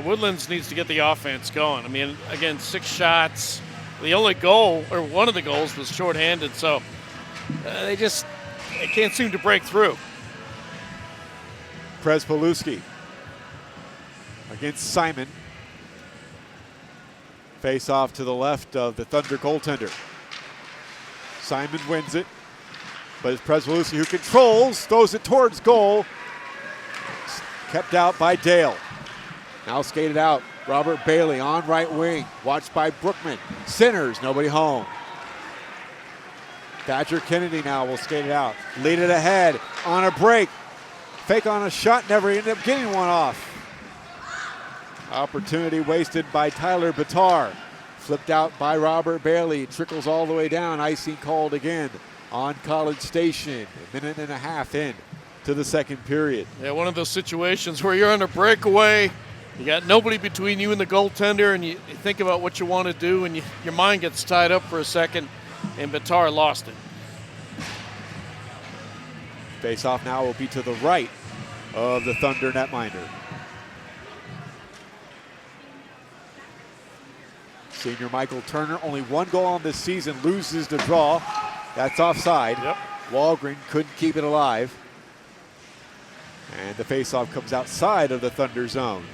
Woodlands needs to get the offense going. I mean, again, 6 shots. The only goal, or one of the goals, was shorthanded, so they can't seem to break through. Przepolewski against Simon. Face off to the left of the Thunder goaltender. Simon wins it, but it's Przepolewski who controls, throws it towards goal. Kept out by Dale. Now skated out. Robert Bailey on right wing, watched by Brookman. Centers, nobody home. Thatcher Kennedy now will skate it out. Lead it ahead on a break. Fake on a shot, never ended up getting one off. Opportunity wasted by Tyler Bitar. Flipped out by Robert Bailey. Trickles all the way down. Icing called again on College Station. A minute and a half in to the second period. Yeah, one of those situations where you're on a breakaway. You got nobody between you and the goaltender, and you think about what you want to do, and your mind gets tied up for a second, and Bitar lost it. Face-off now will be to the right of the Thunder netminder. Senior Michael Turner, only 1 goal on this season, loses the draw. That's offside. Yep. Walgren couldn't keep it alive. And the face-off comes outside of the Thunder zone.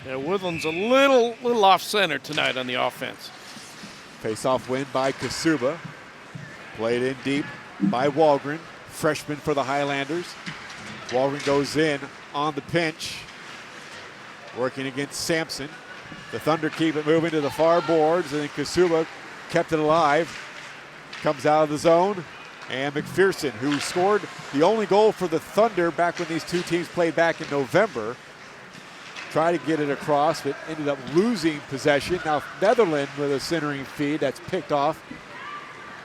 Yeah, Woodland's a little off-center tonight on the offense. Face-off win by Kassuba. Played in deep by Walgren, freshman for the Highlanders. Walgren goes in on the pinch, working against Sampson. The Thunder keep it moving to the far boards, and then Kassuba kept it alive. Comes out of the zone, and McPherson, who scored the only goal for the Thunder back when these two teams played back in November, tried to get it across, but ended up losing possession. Now Netherland with a centering feed that's picked off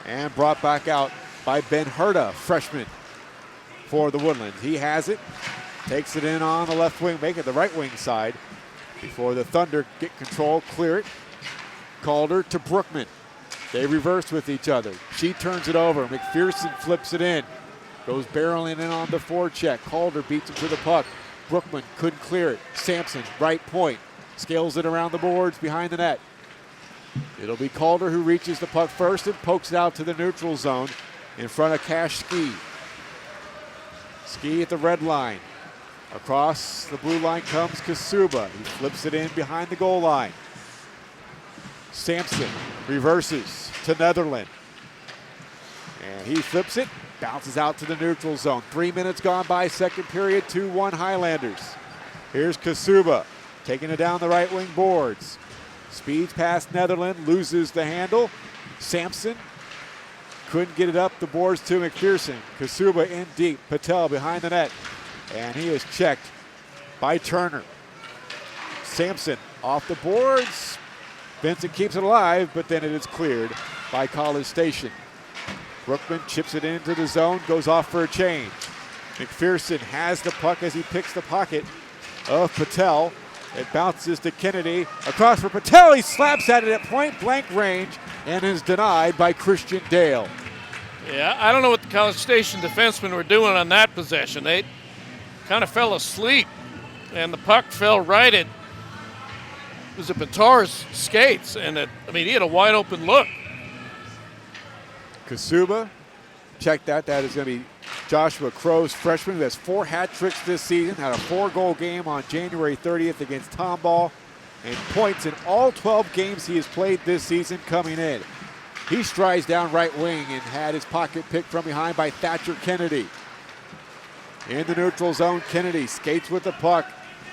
and brought back out by Ben Herta, freshman for the Woodlands. He has it, takes it in on the left wing, make it the right wing side before the Thunder get control, clear it. Calder to Brookman. They reverse with each other. She turns it over. McPherson flips it in. Goes barreling in on the forecheck. Calder beats him to the puck. Brookman couldn't clear it. Sampson, right point. Scales it around the boards behind the net. It'll be Calder who reaches the puck first and pokes it out to the neutral zone in front of Cash Ski. Ski at the red line. Across the blue line comes Kassuba. He flips it in behind the goal line. Sampson reverses to Netherland. And he flips it, bounces out to the neutral zone. 3 minutes gone by, second period, 2-1 Highlanders. Here's Kassuba, taking it down the right wing boards. Speeds past Netherland, loses the handle. Sampson couldn't get it up the boards to McPherson. Kassuba in deep, Patel behind the net. And he is checked by Turner. Sampson off the boards. Vincent keeps it alive, but then it is cleared by College Station. Brookman chips it into the zone, goes off for a change. McPherson has the puck as he picks the pocket of Patel. It bounces to Kennedy. Across for Patel. He slaps at it at point blank range and is denied by Christian Dale. Yeah, I don't know what the College Station defensemen were doing on that possession. They kind of fell asleep, and the puck fell right at Bitar's skates, and he had a wide open look. Kassuba check that. That is going to be Joshua Crow's freshman, who has 4 hat tricks this season, had a 4-goal game on January 30th against Tomball, and points in all 12 games he has played this season coming in. He strides down right wing and had his pocket picked from behind by Thatcher Kennedy. In the neutral zone, Kennedy skates with the puck,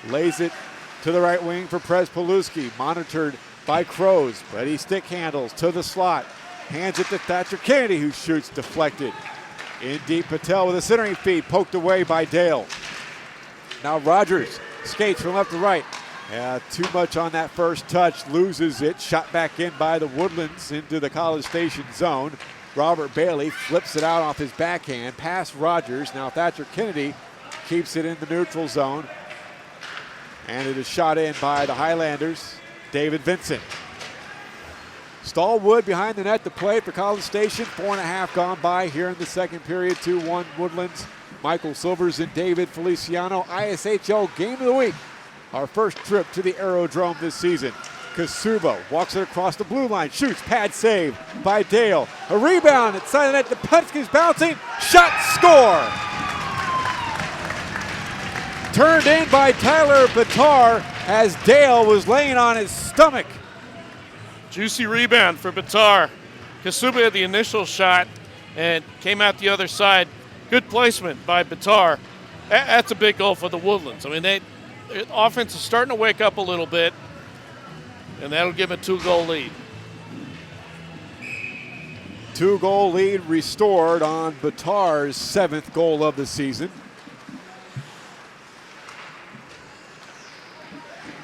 lays it to the right wing for Przepolewski, monitored by Crows, but he stick handles to the slot, hands it to Thatcher Kennedy, who shoots deflected. In deep, Patel with a centering feed, poked away by Dale. Now Rogers skates from left to right. Too much on that first touch, loses it, shot back in by the Woodlands into the College Station zone. Robert Bailey flips it out off his backhand, past Rogers. Now Thatcher Kennedy keeps it in the neutral zone. And it is shot in by the Highlanders, David Vincent. Stallwood behind the net to play for College Station. 4.5 gone by here in the second period. 2-1 Woodlands. Michael Silvers and David Feliciano. ISHL Game of the Week. Our first trip to the Aerodrome this season. Kassuba walks it across the blue line, shoots, pad save by Dale. A rebound inside the net, Depetski's bouncing, shot, score! Turned in by Tyler Bitar as Dale was laying on his stomach. Juicy rebound for Bitar. Kassuba had the initial shot and came out the other side. Good placement by Bitar. That's a big goal for the Woodlands. I mean, their offense is starting to wake up a little bit, and that'll give a 2-goal lead. 2-goal lead restored on Bitar's 7th goal of the season.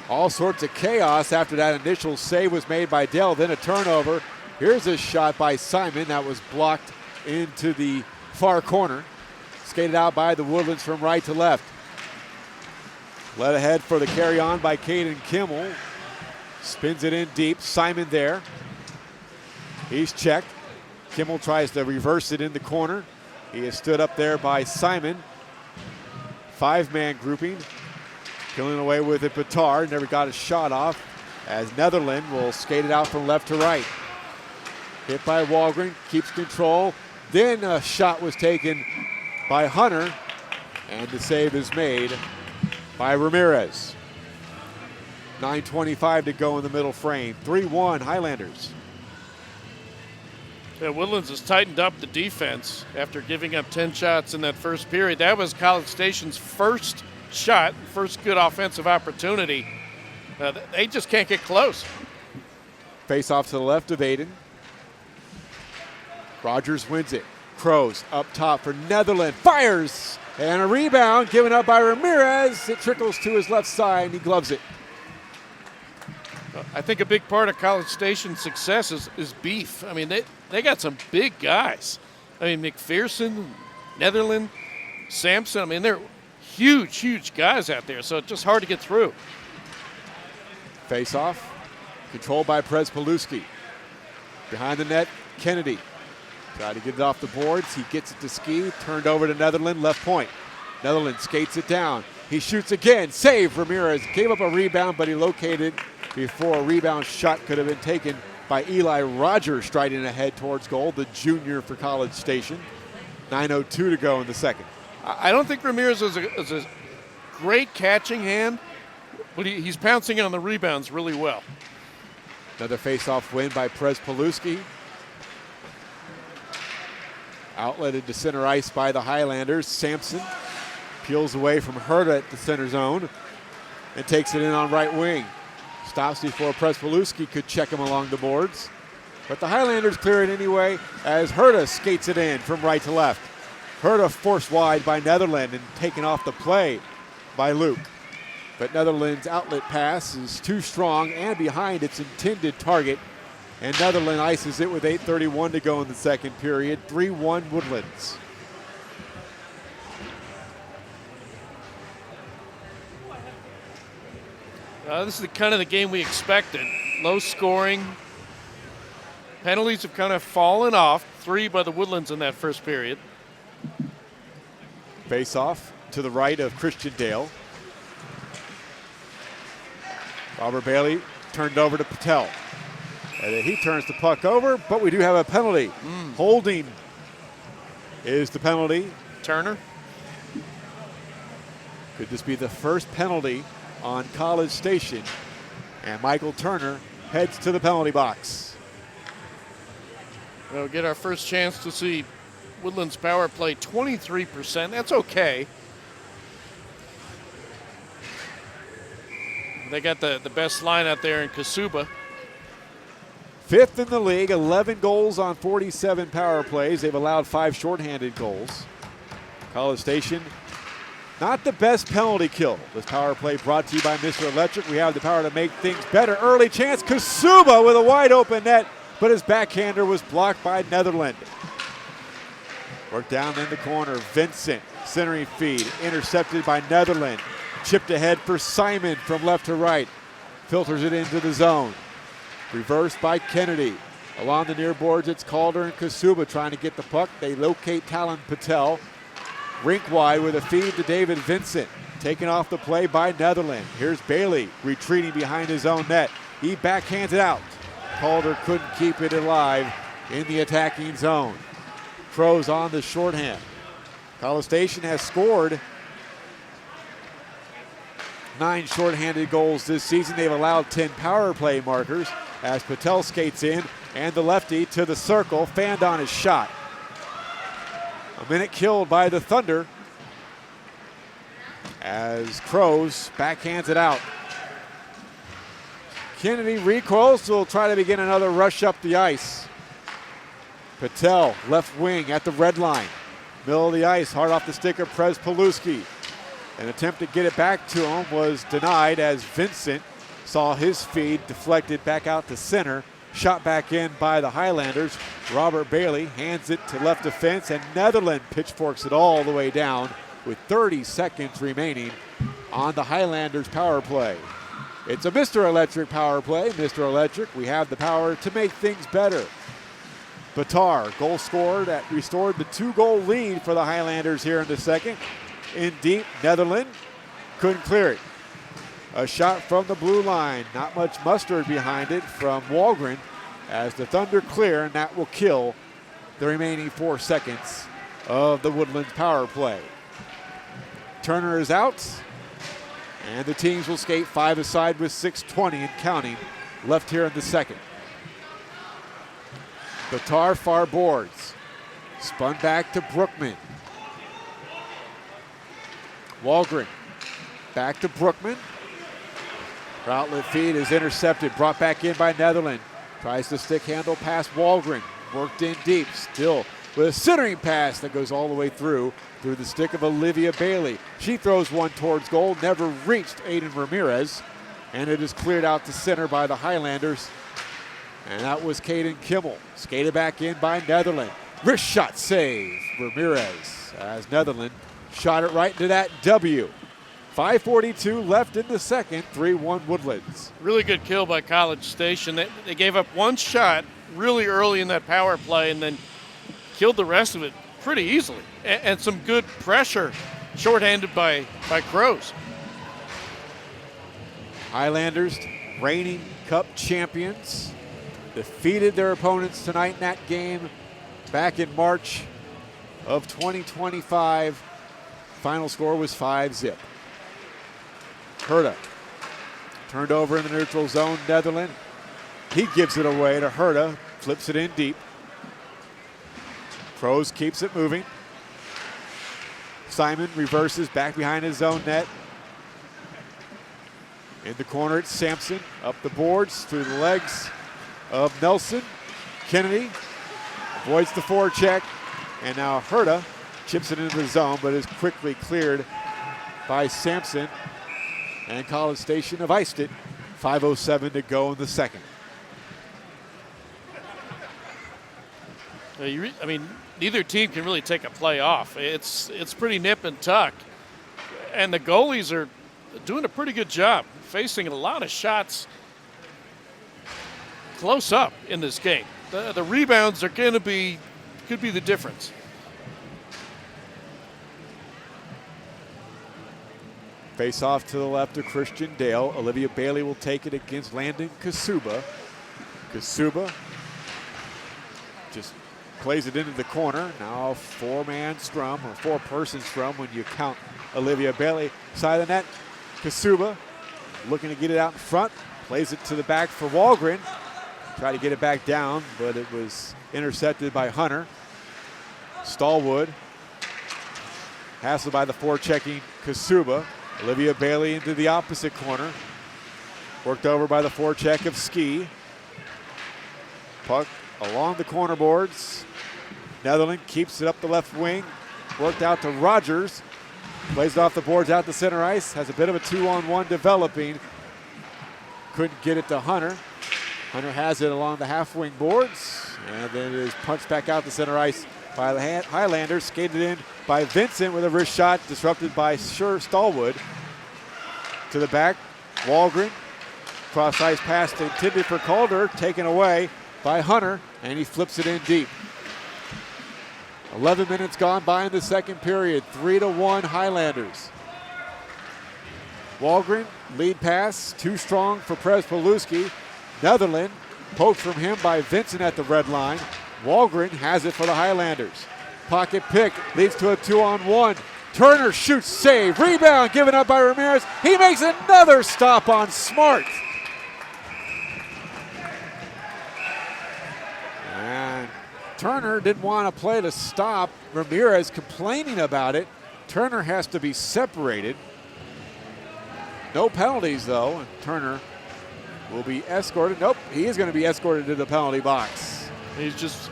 All sorts of chaos after that initial save was made by Dell, then a turnover. Here's a shot by Simon that was blocked into the far corner. Skated out by the Woodlands from right to left. Led ahead for the carry on by Caden Kimmel. Spins it in deep, Simon there. He's checked. Kimmel tries to reverse it in the corner. He is stood up there by Simon. 5-man grouping. Killing away with it, Bitar never got a shot off as Netherland will skate it out from left to right. Hit by Walgren, keeps control. Then a shot was taken by Hunter, and the save is made by Ramirez. 9:25 to go in the middle frame. 3-1 Highlanders. Yeah, Woodlands has tightened up the defense after giving up 10 shots in that first period. That was College Station's first shot, first good offensive opportunity. They just can't get close. Face off to the left of Aiden. Rogers wins it. Crows up top for Netherland. Fires! And a rebound given up by Ramirez. It trickles to his left side and he gloves it. I think a big part of College Station's success is beef. I mean, they got some big guys. I mean, McPherson, Netherland, Sampson. I mean, they're huge guys out there, so it's just hard to get through. Face off, controlled by Przepolewski. Behind the net, Kennedy. Try to get it off the boards. He gets it to Ski, turned over to Netherland, left point. Netherland skates it down. He shoots again, save Ramirez. Gave up a rebound, but he located before a rebound shot could have been taken by Eli Rogers, striding ahead towards goal, the junior for College Station. 9:02 to go in the second. I don't think Ramirez is a great catching hand, but he's pouncing on the rebounds really well. Another face-off win by Przepolewski. Outletted to center ice by the Highlanders. Sampson peels away from Herta at the center zone and takes it in on right wing. Stops before Przepolewski could check him along the boards. But the Highlanders clear it anyway as Herta skates it in from right to left. Herta forced wide by Netherland and taken off the play by Luke. But Netherland's outlet pass is too strong and behind its intended target. And Netherland ices it with 8:31 to go in the second period. 3-1 Woodlands. This is the kind of the game we expected. Low scoring. Penalties have kind of fallen off. 3 by the Woodlands in that first period. Face off to the right of Christian Dale. Robert Bailey turned over to Patel. And he turns the puck over, but we do have a penalty. Holding is the penalty. Turner. Could this be the first penalty on College Station? And Michael Turner heads to the penalty box. We'll get our first chance to see Woodlands power play 23%. That's okay. They got the best line out there in Kassuba. 5th in the league, 11 goals on 47 power plays. They've allowed 5 shorthanded goals. College Station, not the best penalty kill. This power play brought to you by Mr. Electric. We have the power to make things better. Early chance, Kassuba with a wide open net, but his backhander was blocked by Netherland. Worked down in the corner, Vincent, centering feed, intercepted by Netherland. Chipped ahead for Simon from left to right. Filters it into the zone. Reversed by Kennedy. Along the near boards, it's Calder and Kassuba trying to get the puck. They locate Talon Patel. Rink wide with a feed to David Vincent. Taken off the play by Netherland. Here's Bailey retreating behind his own net. He backhands it out. Calder couldn't keep it alive in the attacking zone. Crows on the shorthand. College Station has scored 9 shorthanded goals this season. They've allowed 10 power play markers as Patel skates in and the lefty to the circle, fanned on his shot. A minute killed by the Thunder as Crows backhands it out. Kennedy recoils, will try to begin another rush up the ice. Patel, left wing at the red line. Middle of the ice, hard off the stick of Przepolewski. An attempt to get it back to him was denied as Vincent saw his feed deflected back out to center. Shot back in by the Highlanders. Robert Bailey hands it to left defense, and Netherland pitchforks it all the way down with 30 seconds remaining on the Highlanders power play. It's a Mr. Electric power play. Mr. Electric, we have the power to make things better. Bitar, goal scored, that restored the 2-goal lead for the Highlanders here in the second. In deep, Netherland couldn't clear it. A shot from the blue line, not much mustard behind it from Walgren as the Thunder clear, and that will kill the remaining 4 seconds of the Woodlands power play. Turner is out, and the teams will skate 5-a-side with 6:20 and counting left here in the second. Bitar far boards, spun back to Brookman. Walgren back to Brookman. Her outlet feed is intercepted, brought back in by Netherland. Tries to stick handle past Walgren. Worked in deep, still with a centering pass that goes all the way through the stick of Olivia Bailey. She throws one towards goal, never reached Aiden Ramirez, and it is cleared out to center by the Highlanders. And that was Caden Kimmel. Skated back in by Netherland. Wrist shot save, Ramirez, as Netherland shot it right into that W. 5:42 left in the second, 3-1 Woodlands. Really good kill by College Station. They gave up one shot really early in that power play and then killed the rest of it pretty easily. And some good pressure shorthanded by Crows. Highlanders, reigning Cup champions, defeated their opponents tonight in that game back in March of 2025. Final score was 5-0. Herta turned over in the neutral zone. Netherland, he gives it away to Herta, flips it in deep. Crows keeps it moving. Simon reverses back behind his own net. In the corner, it's Sampson up the boards through the legs of Nelson. Kennedy avoids the forecheck, and now Herta chips it into the zone, but is quickly cleared by Sampson. And College Station have iced it. 5:07 to go in the second. Neither team can really take a play off. It's pretty nip and tuck. And the goalies are doing a pretty good job, facing a lot of shots close up in this game. The rebounds are could be the difference. Face off to the left of Christian Dale. Olivia Bailey will take it against Landon Kassuba. Kassuba just plays it into the corner. Now four-man scrum, or four-person scrum when you count Olivia Bailey. Side of the net, Kassuba looking to get it out in front. Plays it to the back for Walgren. Try to get it back down, but it was intercepted by Hunter. Stallwood. Hassled by the forechecking Kassuba. Olivia Bailey into the opposite corner. Worked over by the forecheck of Ski. Puck along the corner boards. Netherland keeps it up the left wing. Worked out to Rogers. Plays it off the boards out to center ice. Has a bit of a 2-on-1 developing. Couldn't get it to Hunter. Hunter has it along the half wing boards. And then it is punched back out to center ice by the Highlanders. Skated in by Vincent with a wrist shot. Disrupted by Stallwood. To the back, Walgren. Cross ice pass intended for Calder. Taken away by Hunter. And he flips it in deep. 11 minutes gone by in the second period. 3-1 Highlanders. Walgren, lead pass, too strong for Przepolewski. Netherland, poked from him by Vincent at the red line. Walgren has it for the Highlanders. Pocket pick leads to a 2-on-1. Turner shoots, save, rebound given up by Ramirez. He makes another stop on Smart. And Turner didn't want to play the stop. Ramirez complaining about it. Turner has to be separated. No penalties, though, and Turner will be escorted. Nope, he is going to be escorted to the penalty box. He's just...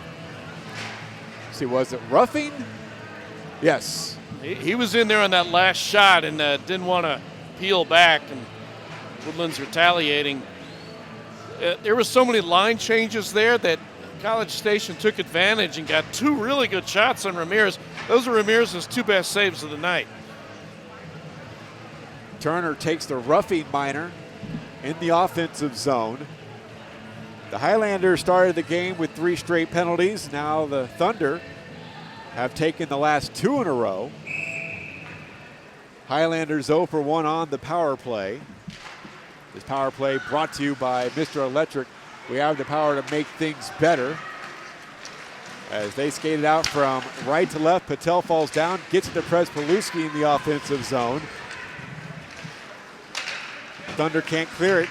See, was it roughing? Yes. He was in there on that last shot and didn't want to peel back, and Woodlands retaliating. There were so many line changes there that College Station took advantage and got two really good shots on Ramirez. Those are Ramirez's two best saves of the night. Turner takes the roughing minor in the offensive zone. The Highlanders started the game with 3 straight penalties. Now the Thunder have taken the last 2 in a row. Highlanders 0 for 1 on the power play. This power play brought to you by Mr. Electric. We have the power to make things better. As they skated out from right to left, Patel falls down, gets it to Przepolewski in the offensive zone. Thunder can't clear it.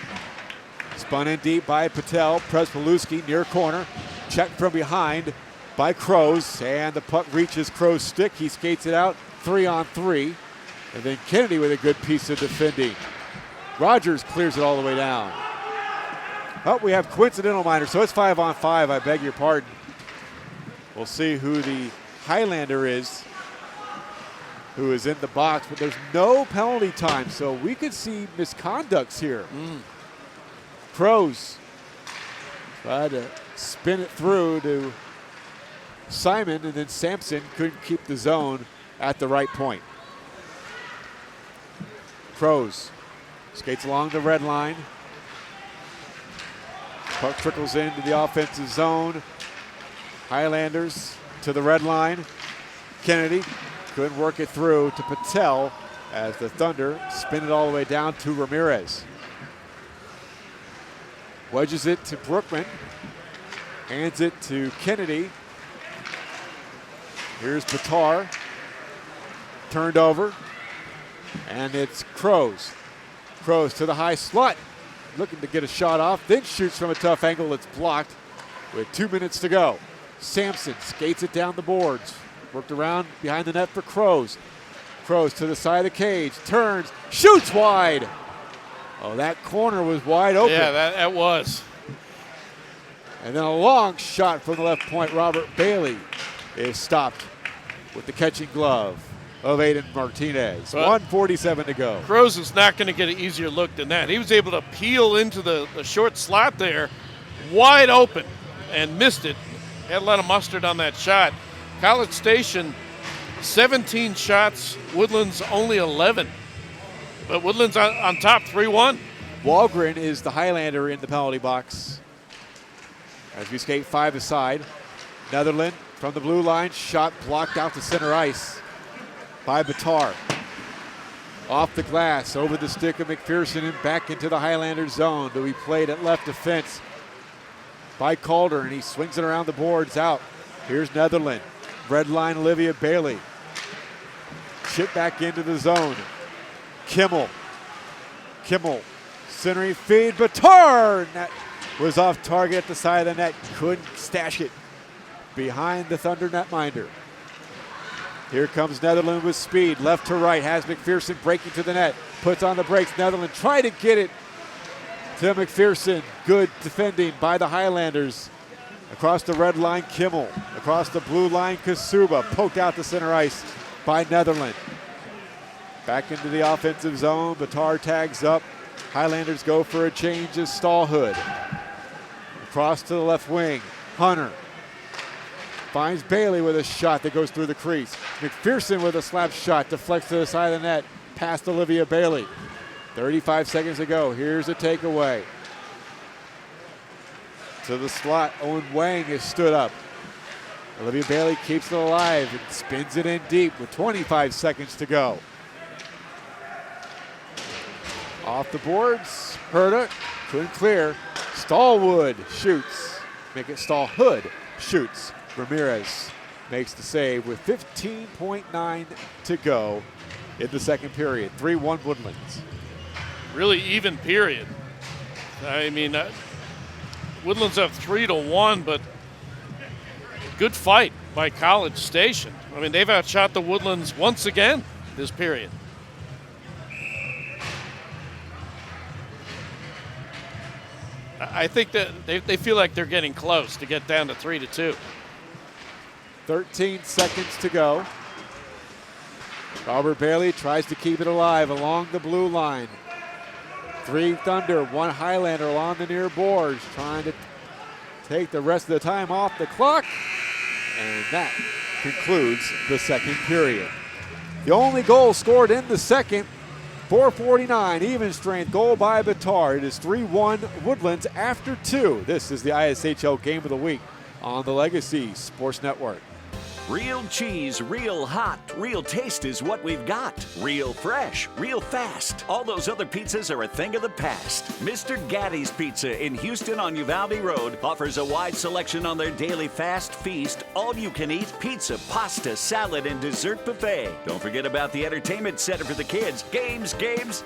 Spun in deep by Patel. Przepolewski near corner. Checked from behind by Crows, and the puck reaches Crow's stick. He skates it out 3-on-3. And then Kennedy with a good piece of defending. Rogers clears it all the way down. Oh, we have coincidental minor, so it's 5-on-5. I beg your pardon. We'll see who the Highlander is, who is in the box, but there's no penalty time, so we could see misconducts here. Crows tried to spin it through to Simon, and then Sampson couldn't keep the zone at the right point. Crows skates along the red line. Puck trickles into the offensive zone. Highlanders to the red line. Kennedy couldn't work it through to Patel as the Thunder spin it all the way down to Ramirez. Wedges it to Brookman. Hands it to Kennedy. Here's Bitar. Turned over. And it's Crows. Crows to the high slot. Looking to get a shot off. Then shoots from a tough angle. It's blocked with 2 minutes to go. Sampson skates it down the boards. Worked around behind the net for Crows. Crows to the side of the cage. Turns. Shoots wide. Oh, that corner was wide open. Yeah, that was. And then a long shot from the left point. Robert Bailey is stopped with the catching glove of Aiden Martinez. 1:47 to go. Crows is not going to get an easier look than that. He was able to peel into the short slot there, wide open, and missed it. Had a lot of mustard on that shot. College Station, 17 shots. Woodlands only 11. But Woodlands on top, 3-1. Walgren is the Highlander in the penalty box. As we skate 5 aside. Netherland from the blue line. Shot blocked out to center ice by Bitar. Off the glass, over the stick of McPherson and back into the Highlanders zone. To be played at left defense by Calder, and he swings it around the boards out. Here's Netherland. Red line Olivia Bailey. Chip back into the zone. Kimmel. Centering feed. Bitar. That was off target at the side of the net. Couldn't stash it behind the Thunder netminder. Here comes Netherland with speed. Left to right. Has McPherson breaking to the net. Puts on the brakes. Netherland trying to get it to McPherson. Good defending by the Highlanders. Across the red line, Kimmel. Across the blue line, Kassuba. Poked out the center ice by Netherland. Back into the offensive zone. Bitar tags up. Highlanders go for a change as Stallhood. Across to the left wing. Hunter finds Bailey with a shot that goes through the crease. McPherson with a slap shot. Deflects to the side of the net. Past Olivia Bailey. 35 seconds to go. Here's a takeaway. To the slot. Owen Wang is stood up. Olivia Bailey keeps it alive and spins it in deep with 25 seconds to go. Off the boards. Herta couldn't clear. Stallwood shoots. Stallhood shoots. Ramirez makes the save with 15.9 to go in the second period. 3-1 Woodlands. Really even period. I mean, Woodlands up 3-1, but good fight by College Station. I mean, they've outshot the Woodlands once again this period. I think that they feel like they're getting close to get down to 3-2. 13 seconds to go. Robert Bailey tries to keep it alive along the blue line. 3 Thunder, 1 Highlander along the near boards, trying to take the rest of the time off the clock. And that concludes the second period. The only goal scored in the second, 4:49, even strength goal by Bitar. It is 3-1 Woodlands after 2. This is the ISHL Game of the Week on the Legacy Sports Network. Real cheese, real hot, real taste is what we've got. Real fresh, real fast. All those other pizzas are a thing of the past. Mr. Gatti's Pizza in Houston on Uvalde Road offers a wide selection on their daily fast feast, all-you-can-eat pizza, pasta, salad, and dessert buffet. Don't forget about the entertainment center for the kids. Games,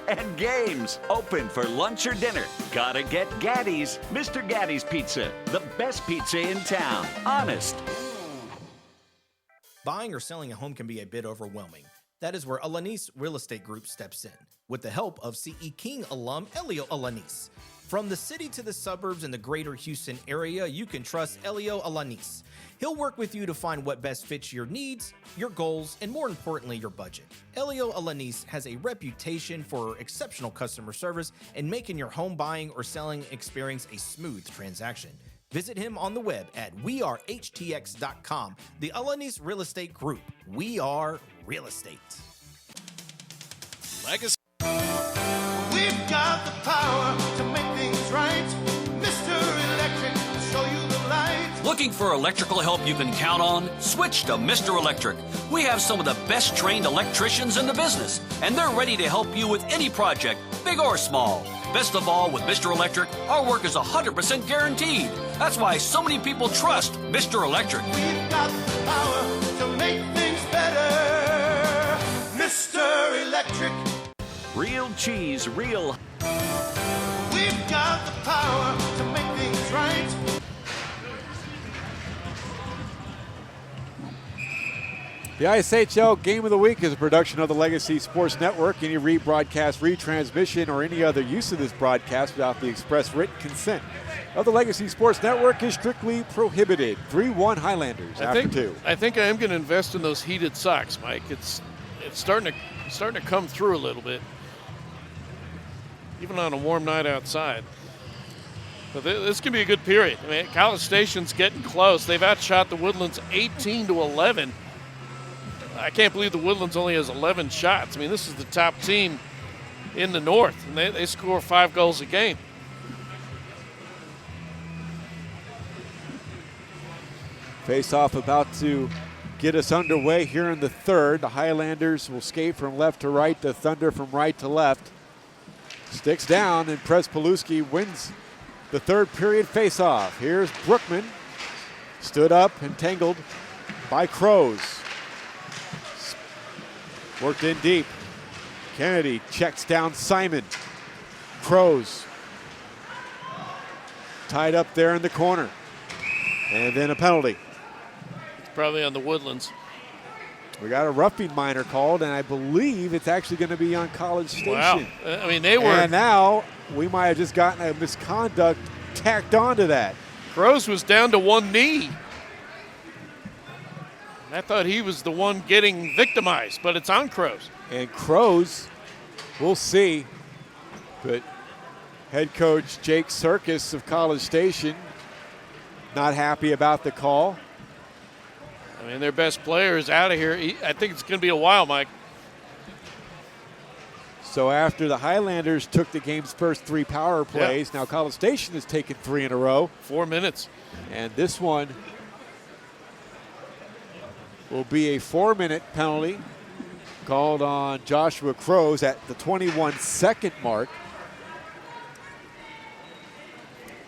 and games. Open for lunch or dinner. Gotta get Gatti's. Mr. Gatti's Pizza, the best pizza in town. Honest. Buying or selling a home can be a bit overwhelming. That is where Alanis Real Estate Group steps in, with the help of CE King alum Elio Alanis. From the city to the suburbs and the greater Houston area, you can trust Elio Alanis. He'll work with you to find what best fits your needs, your goals, and more importantly, your budget. Elio Alanis has a reputation for exceptional customer service and making your home buying or selling experience a smooth transaction. Visit him on the web at wearehtx.com. The Alanis Real Estate Group. We are real estate. Legacy. We've got the power to make things right. Mr. Electric will show you the light. Looking for electrical help you can count on? Switch to Mr. Electric. We have some of the best trained electricians in the business, and they're ready to help you with any project, big or small. Best of all, with Mr. Electric, our work is 100% guaranteed. That's why so many people trust Mr. Electric. We've got the power to make things better. Mr. Electric. Real cheese, real. We've got the power to make things right. The ISHL Game of the Week is a production of the Legacy Sports Network. Any rebroadcast, retransmission, or any other use of this broadcast without the express written consent of the Legacy Sports Network is strictly prohibited. 3-1 Highlanders after 2. I think I am going to invest in those heated socks, Mike. It's starting to come through a little bit, even on a warm night outside. But this can be a good period. I mean, College Station's getting close. They've outshot the Woodlands 18-11. I can't believe the Woodlands only has 11 shots. I mean, this is the top team in the North, and they score 5 goals a game. Face-off about to get us underway here in the third. The Highlanders will skate from left to right, the Thunder from right to left. Sticks down, and Przepolewski wins the third period face-off. Here's Brookman. Stood up and tangled by Crows. Worked in deep. Kennedy checks down Simon. Crows tied up there in the corner. And then a penalty. It's probably on the Woodlands. We got a roughing minor called, and I believe it's actually going to be on College Station. Wow. I mean, they were. And now we might have just gotten a misconduct tacked onto that. Crows was down to one knee. I thought he was the one getting victimized, but it's on Crows. And Crows, we'll see. But head coach Jake Circus of College Station not happy about the call. I mean, their best player is out of here. I think it's going to be a while, Mike. So after the Highlanders took the game's first 3 power plays, now College Station has taken 3 in a row. 4 minutes. And this one will be a 4-minute penalty called on Joshua Crows at the 21-second mark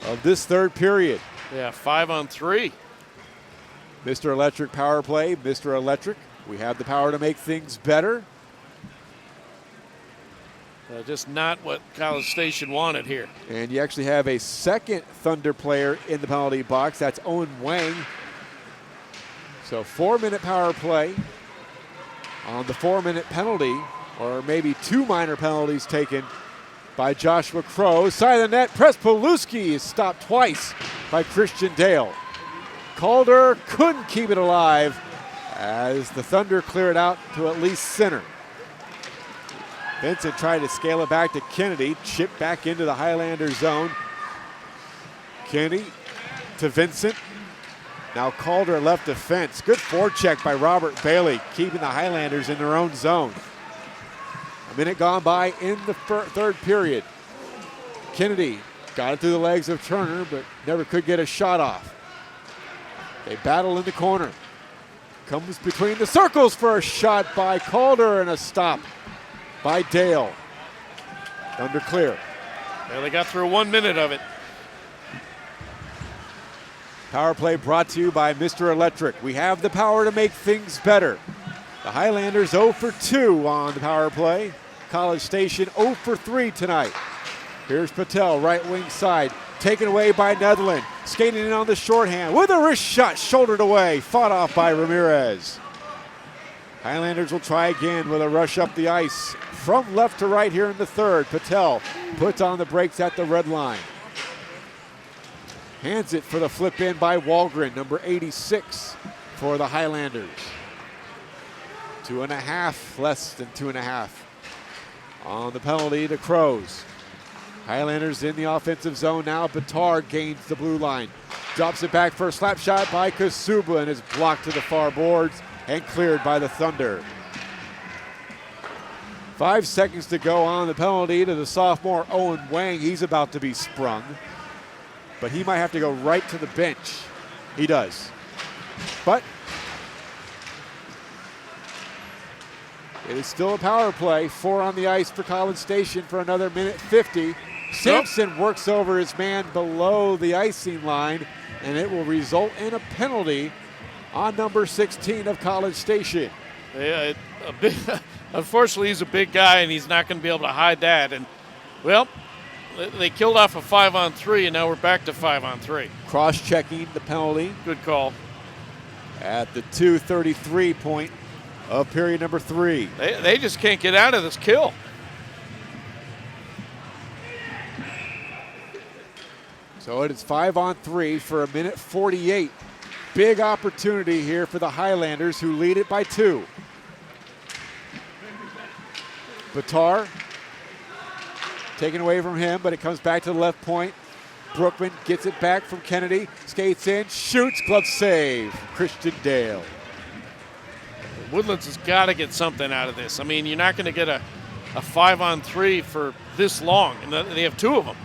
of this third period. Yeah, 5 on 3. Mr. Electric power play, Mr. Electric. We have the power to make things better. Just not what College Station wanted here. And you actually have a second Thunder player in the penalty box. That's Owen Wang. So 4-minute power play on the 4-minute penalty, or maybe 2 minor penalties taken by Joshua Crow. Side of the net, Przepolewski is stopped twice by Christian Dale. Calder couldn't keep it alive as the Thunder clear it out to at least center. Vincent tried to scale it back to Kennedy, chipped back into the Highlander zone. Kennedy to Vincent. Now Calder left defense. Good forecheck by Robert Bailey, keeping the Highlanders in their own zone. A minute gone by in the third period. Kennedy got it through the legs of Turner, but never could get a shot off. They battle in the corner. Comes between the circles for a shot by Calder and a stop by Dale. Thunder clear. Well, they got through 1 minute of it. Power play brought to you by Mr. Electric. We have the power to make things better. The Highlanders 0 for 2 on the power play. College Station 0 for 3 tonight. Here's Patel, right wing side, taken away by Netherland. Skating in on the shorthand with a wrist shot, shouldered away, fought off by Ramirez. Highlanders will try again with a rush up the ice from left to right here in the third. Patel puts on the brakes at the red line. Hands it for the flip in by Walgren, number 86 for the Highlanders. 2.5, less than 2.5 on the penalty to Crows. Highlanders in the offensive zone now. Bitar gains the blue line. Drops it back for a slap shot by Kassuba and is blocked to the far boards and cleared by the Thunder. 5 seconds to go on the penalty to the sophomore Owen Wang. He's about to be sprung, but he might have to go right to the bench. He does. But it is still a power play. 4 on the ice for College Station for another minute 50. Sampson works over his man below the icing line, and it will result in a penalty on number 16 of College Station. Yeah, unfortunately, he's a big guy, and he's not going to be able to hide that. And, well, they killed off a 5-on-3, and now we're back to 5-on-3. Cross-checking the penalty. Good call. At the 2:33 point of period number 3. They just can't get out of this kill. So it is 5-on-3 for a minute 48. Big opportunity here for the Highlanders, who lead it by 2. Bitar taken away from him, but it comes back to the left point. Brookman gets it back from Kennedy, skates in, shoots, glove save. Christian Dale. Woodlands has got to get something out of this. I mean, you're not going to get a 5-on-3 for this long, and they have 2 of them.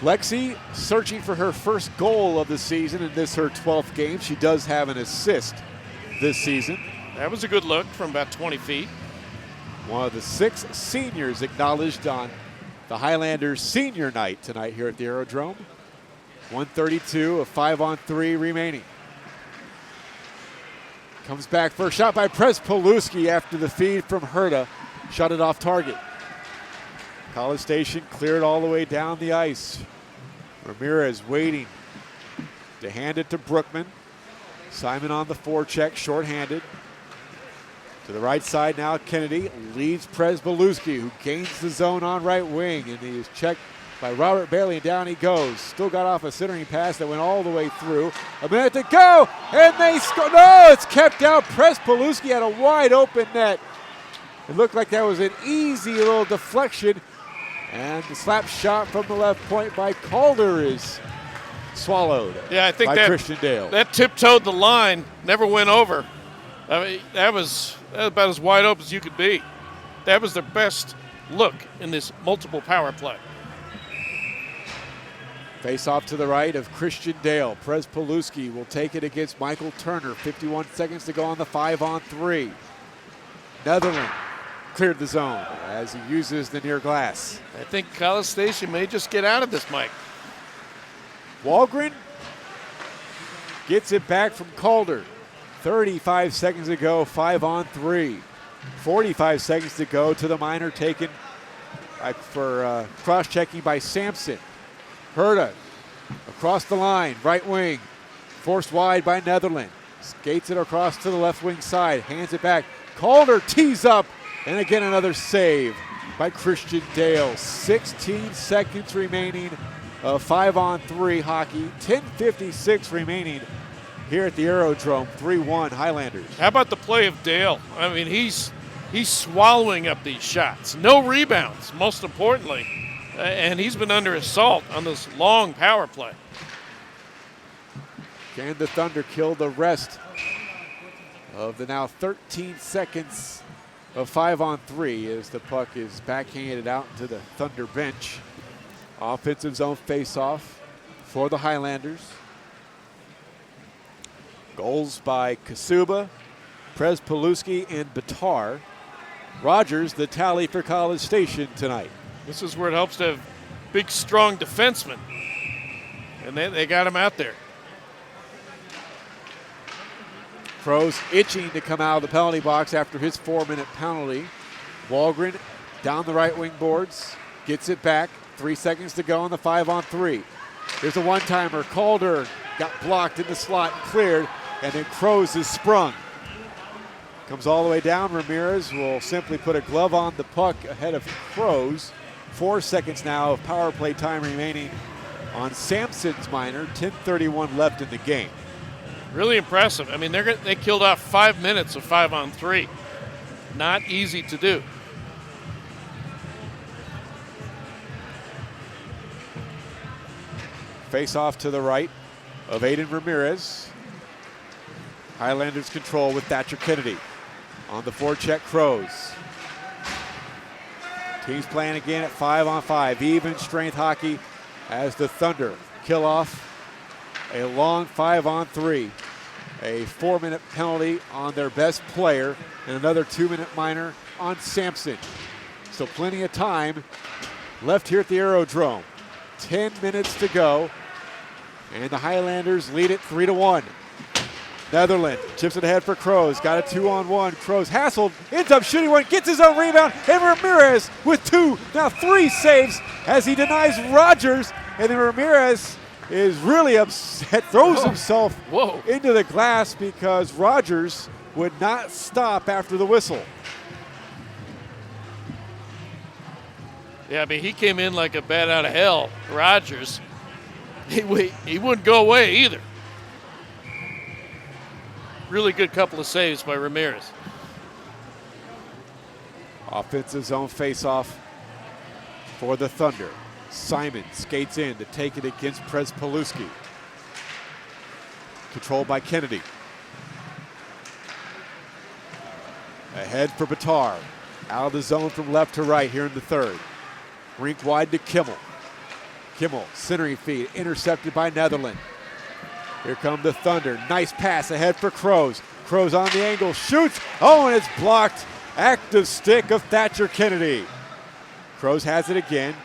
Lexi searching for her first goal of the season in this her 12th game. She does have an assist this season. That was a good look from about 20 feet. One of the 6 seniors acknowledged on the Highlanders senior night tonight here at the Aerodrome. 1:32 of 5-on-3 remaining. Comes back for a shot by Przepolewski after the feed from Herta. Shot it off target. College Station cleared all the way down the ice. Ramirez waiting to hand it to Brookman. Simon on the forecheck, shorthanded. To the right side now, Kennedy leads Przepolewski, who gains the zone on right wing, and he is checked by Robert Bailey, and down he goes. Still got off a centering pass that went all the way through. A minute to go, and they score. No, it's kept out. Przepolewski had a wide open net. It looked like that was an easy little deflection, and the slap shot from the left point by Calder is swallowed. Yeah, I think by Christian Dale. That tiptoed the line, never went over. I mean, that was about as wide open as you could be. That was their best look in this multiple power play. Face off to the right of Christian Dale. Przepolewski will take it against Michael Turner. 51 seconds to go on the 5-on-3. Netherland cleared the zone as he uses the near glass. I think College Station may just get out of this, Mike. Walgren gets it back from Calder. 35 seconds to go, 5-on-3. 45 seconds to go to the minor taken for cross-checking by Sampson. Herta across the line, right wing, forced wide by Netherland. Skates it across to the left wing side, hands it back. Calder tees up, and again another save by Christian Dale. 16 seconds remaining of 5-on-3 hockey. 10:56 remaining here at the Aerodrome. 3-1 Highlanders. How about the play of Dale? I mean, he's swallowing up these shots. No rebounds, most importantly. And he's been under assault on this long power play. Can the Thunder kill the rest of the now 13 seconds of 5-on-3 as the puck is backhanded out to the Thunder bench? Offensive zone face-off for the Highlanders. Goals by Kassuba, Przepolewski, and Bitar. Rogers, the tally for College Station tonight. This is where it helps to have big, strong defensemen. And they got him out there. Crows itching to come out of the penalty box after his 4-minute penalty. Walgren down the right wing boards, gets it back. 3 seconds to go on the 5-on-3. Here's a one-timer. Calder got blocked in the slot and cleared, and then Crows is sprung. Comes all the way down. Ramirez will simply put a glove on the puck ahead of Crows. 4 seconds now of power play time remaining on Sampson's minor. 10:31 left in the game. Really impressive. I mean, they killed off 5 minutes of 5-on-3. Not easy to do. Face off to the right of Aiden Ramirez. Highlanders control with Thatcher Kennedy. On the forecheck, Crows. Teams playing again at 5-on-5. Even strength hockey as the Thunder kill off a long 5-on-3. A 4-minute penalty on their best player and another 2-minute minor on Sampson. So plenty of time left here at the Aerodrome. 10 minutes to go, and the Highlanders lead it 3-1. Netherland chips it ahead for Crows. Got a 2-on-1. Crows hassled, ends up shooting one, gets his own rebound, and Ramirez with 2, now 3 saves as he denies Rogers. And then Ramirez is really upset, throws himself into the glass because Rogers would not stop after the whistle. Yeah, I mean, he came in like a bat out of hell. Rogers, he wouldn't go away either. Really good couple of saves by Ramirez. Offensive zone face-off for the Thunder. Simon skates in to take it against Przepolewski. Controlled by Kennedy. Ahead for Bitar. Out of the zone from left to right here in the third. Rink wide to Kimmel. Kimmel, centering feed, intercepted by Netherland. Here come the Thunder. Nice pass ahead for Crows. Crows on the angle, shoots. Oh, and it's blocked. Active stick of Thatcher Kennedy. Crows has it again.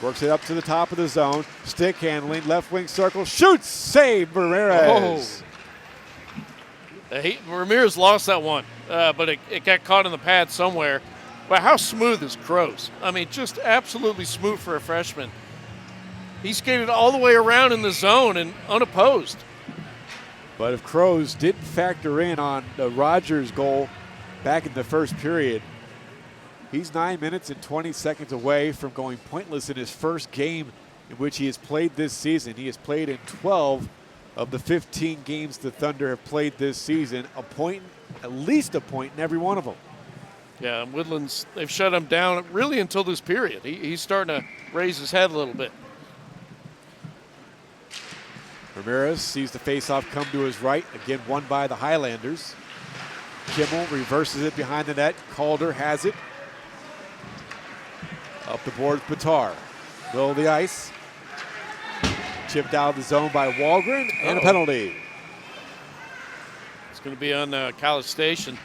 Works it up to the top of the zone. Stick handling, left wing circle, shoots. Save Ramirez. Oh. Ramirez lost that one, but it got caught in the pad somewhere. But how smooth is Crows? I mean, just absolutely smooth for a freshman. He skated all the way around in the zone and unopposed. But if Crows didn't factor in on the Rogers goal back in the first period, he's 9 minutes and 20 seconds away from going pointless in his first game in which he has played this season. He has played in 12 of the 15 games the Thunder have played this season, at least a point in every one of them. Yeah, Woodlands, they've shut him down really until this period. He's starting to raise his head a little bit. Ramirez sees the faceoff come to his right, again won by the Highlanders. Kimmel reverses it behind the net. Calder has it. Up the boards, Bitar. Middle of the ice. Chipped out of the zone by Walgren, and a penalty. It's going to be on College Station.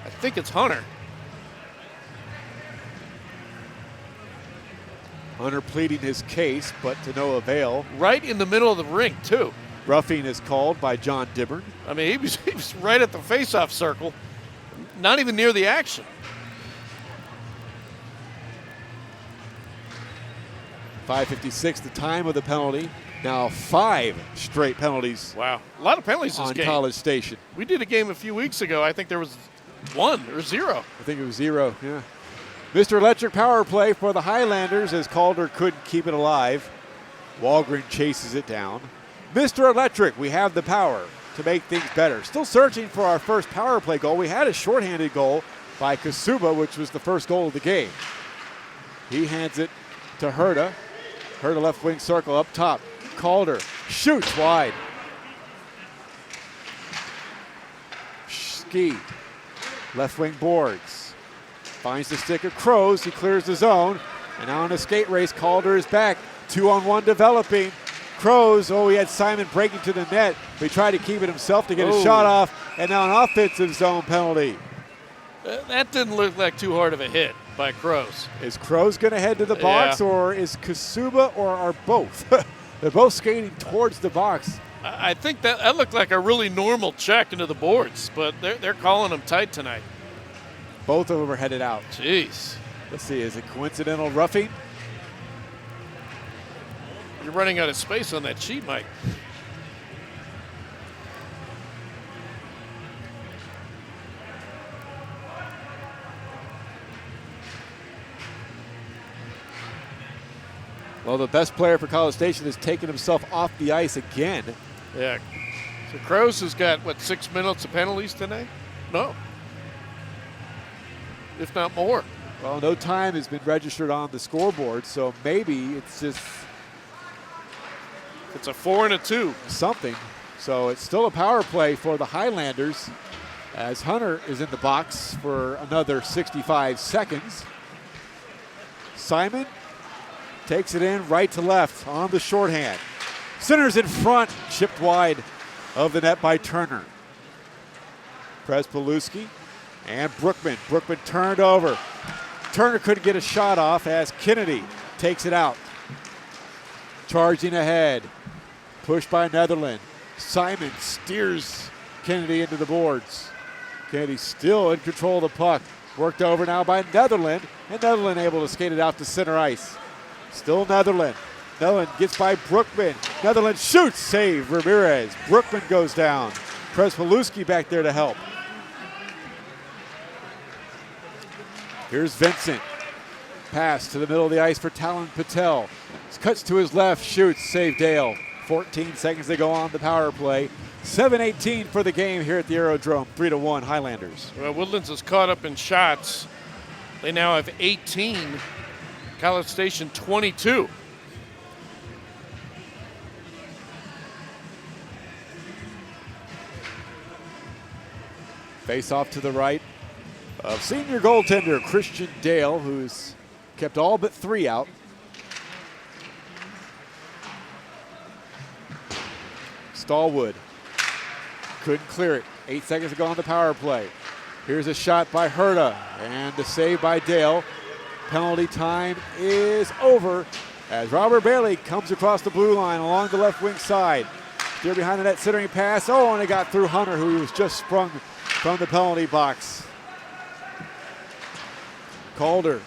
I think it's Hunter. Hunter pleading his case, but to no avail. Right in the middle of the rink, too. Roughing is called by John Dibbern. I mean, he was right at the faceoff circle, not even near the action. .556, the time of the penalty. Now 5 straight penalties. Wow, a lot of penalties this on game. College Station. We did a game a few weeks ago. I think there was 1 or 0. I think it was 0, yeah. Mr. Electric power play for the Highlanders as Calder couldn't keep it alive. Walgren chases it down. Mr. Electric, we have the power to make things better. Still searching for our first power play goal. We had a shorthanded goal by Kassuba, which was the first goal of the game. He hands it to Herta. Herta left wing circle up top. Calder shoots wide. Ski, left wing boards. Finds the stick of Crows. He clears the zone. And now in a skate race, Calder is back. 2-on-1 developing. Crows, he had Simon breaking to the net. But he tried to keep it himself to get a shot off. And now an offensive zone penalty. That didn't look like too hard of a hit by Crows. Is Crows going to head to the box, or is Kassuba, or are both? They're both skating towards the box. I think that looked like a really normal check into the boards, but they're calling them tight tonight. Both of them are headed out. Jeez. Let's see, is it coincidental roughing? You're running out of space on that sheet, Mike. Well, the best player for College Station has taken himself off the ice again. Yeah. So Crows has got, 6 minutes of penalties tonight? No. If not more. Well, no time has been registered on the scoreboard, so maybe it's just... It's a 4 and a 2. Something. So it's still a power play for the Highlanders as Hunter is in the box for another 65 seconds. Simon takes it in right to left on the shorthand. Centers in front, chipped wide of the net by Turner. Przepolewski and Brookman. Brookman turned over. Turner couldn't get a shot off as Kennedy takes it out. Charging ahead. Pushed by Netherland. Simon steers Kennedy into the boards. Kennedy still in control of the puck. Worked over now by Netherland. And Netherland able to skate it out to center ice. Still Netherland. Netherland gets by Brookman. Netherland shoots. Save Ramirez. Brookman goes down. Przepolewski back there to help. Here's Vincent. Pass to the middle of the ice for Talon Patel. Cuts to his left, shoots, save Dale. 14 seconds to go on the power play. 7:18 for the game here at the Aerodrome. 3-1 Highlanders. Well, Woodlands is caught up in shots. They now have 18. College Station 22. Face off to the right of senior goaltender Christian Dale, who's kept all but 3 out. Stallwood couldn't clear it. 8 seconds to go on the power play. Here's a shot by Herta and a save by Dale. Penalty time is over as Robert Bailey comes across the blue line along the left wing side. Steer behind the net, centering pass. Oh, and it got through Hunter, who was just sprung from the penalty box. Calder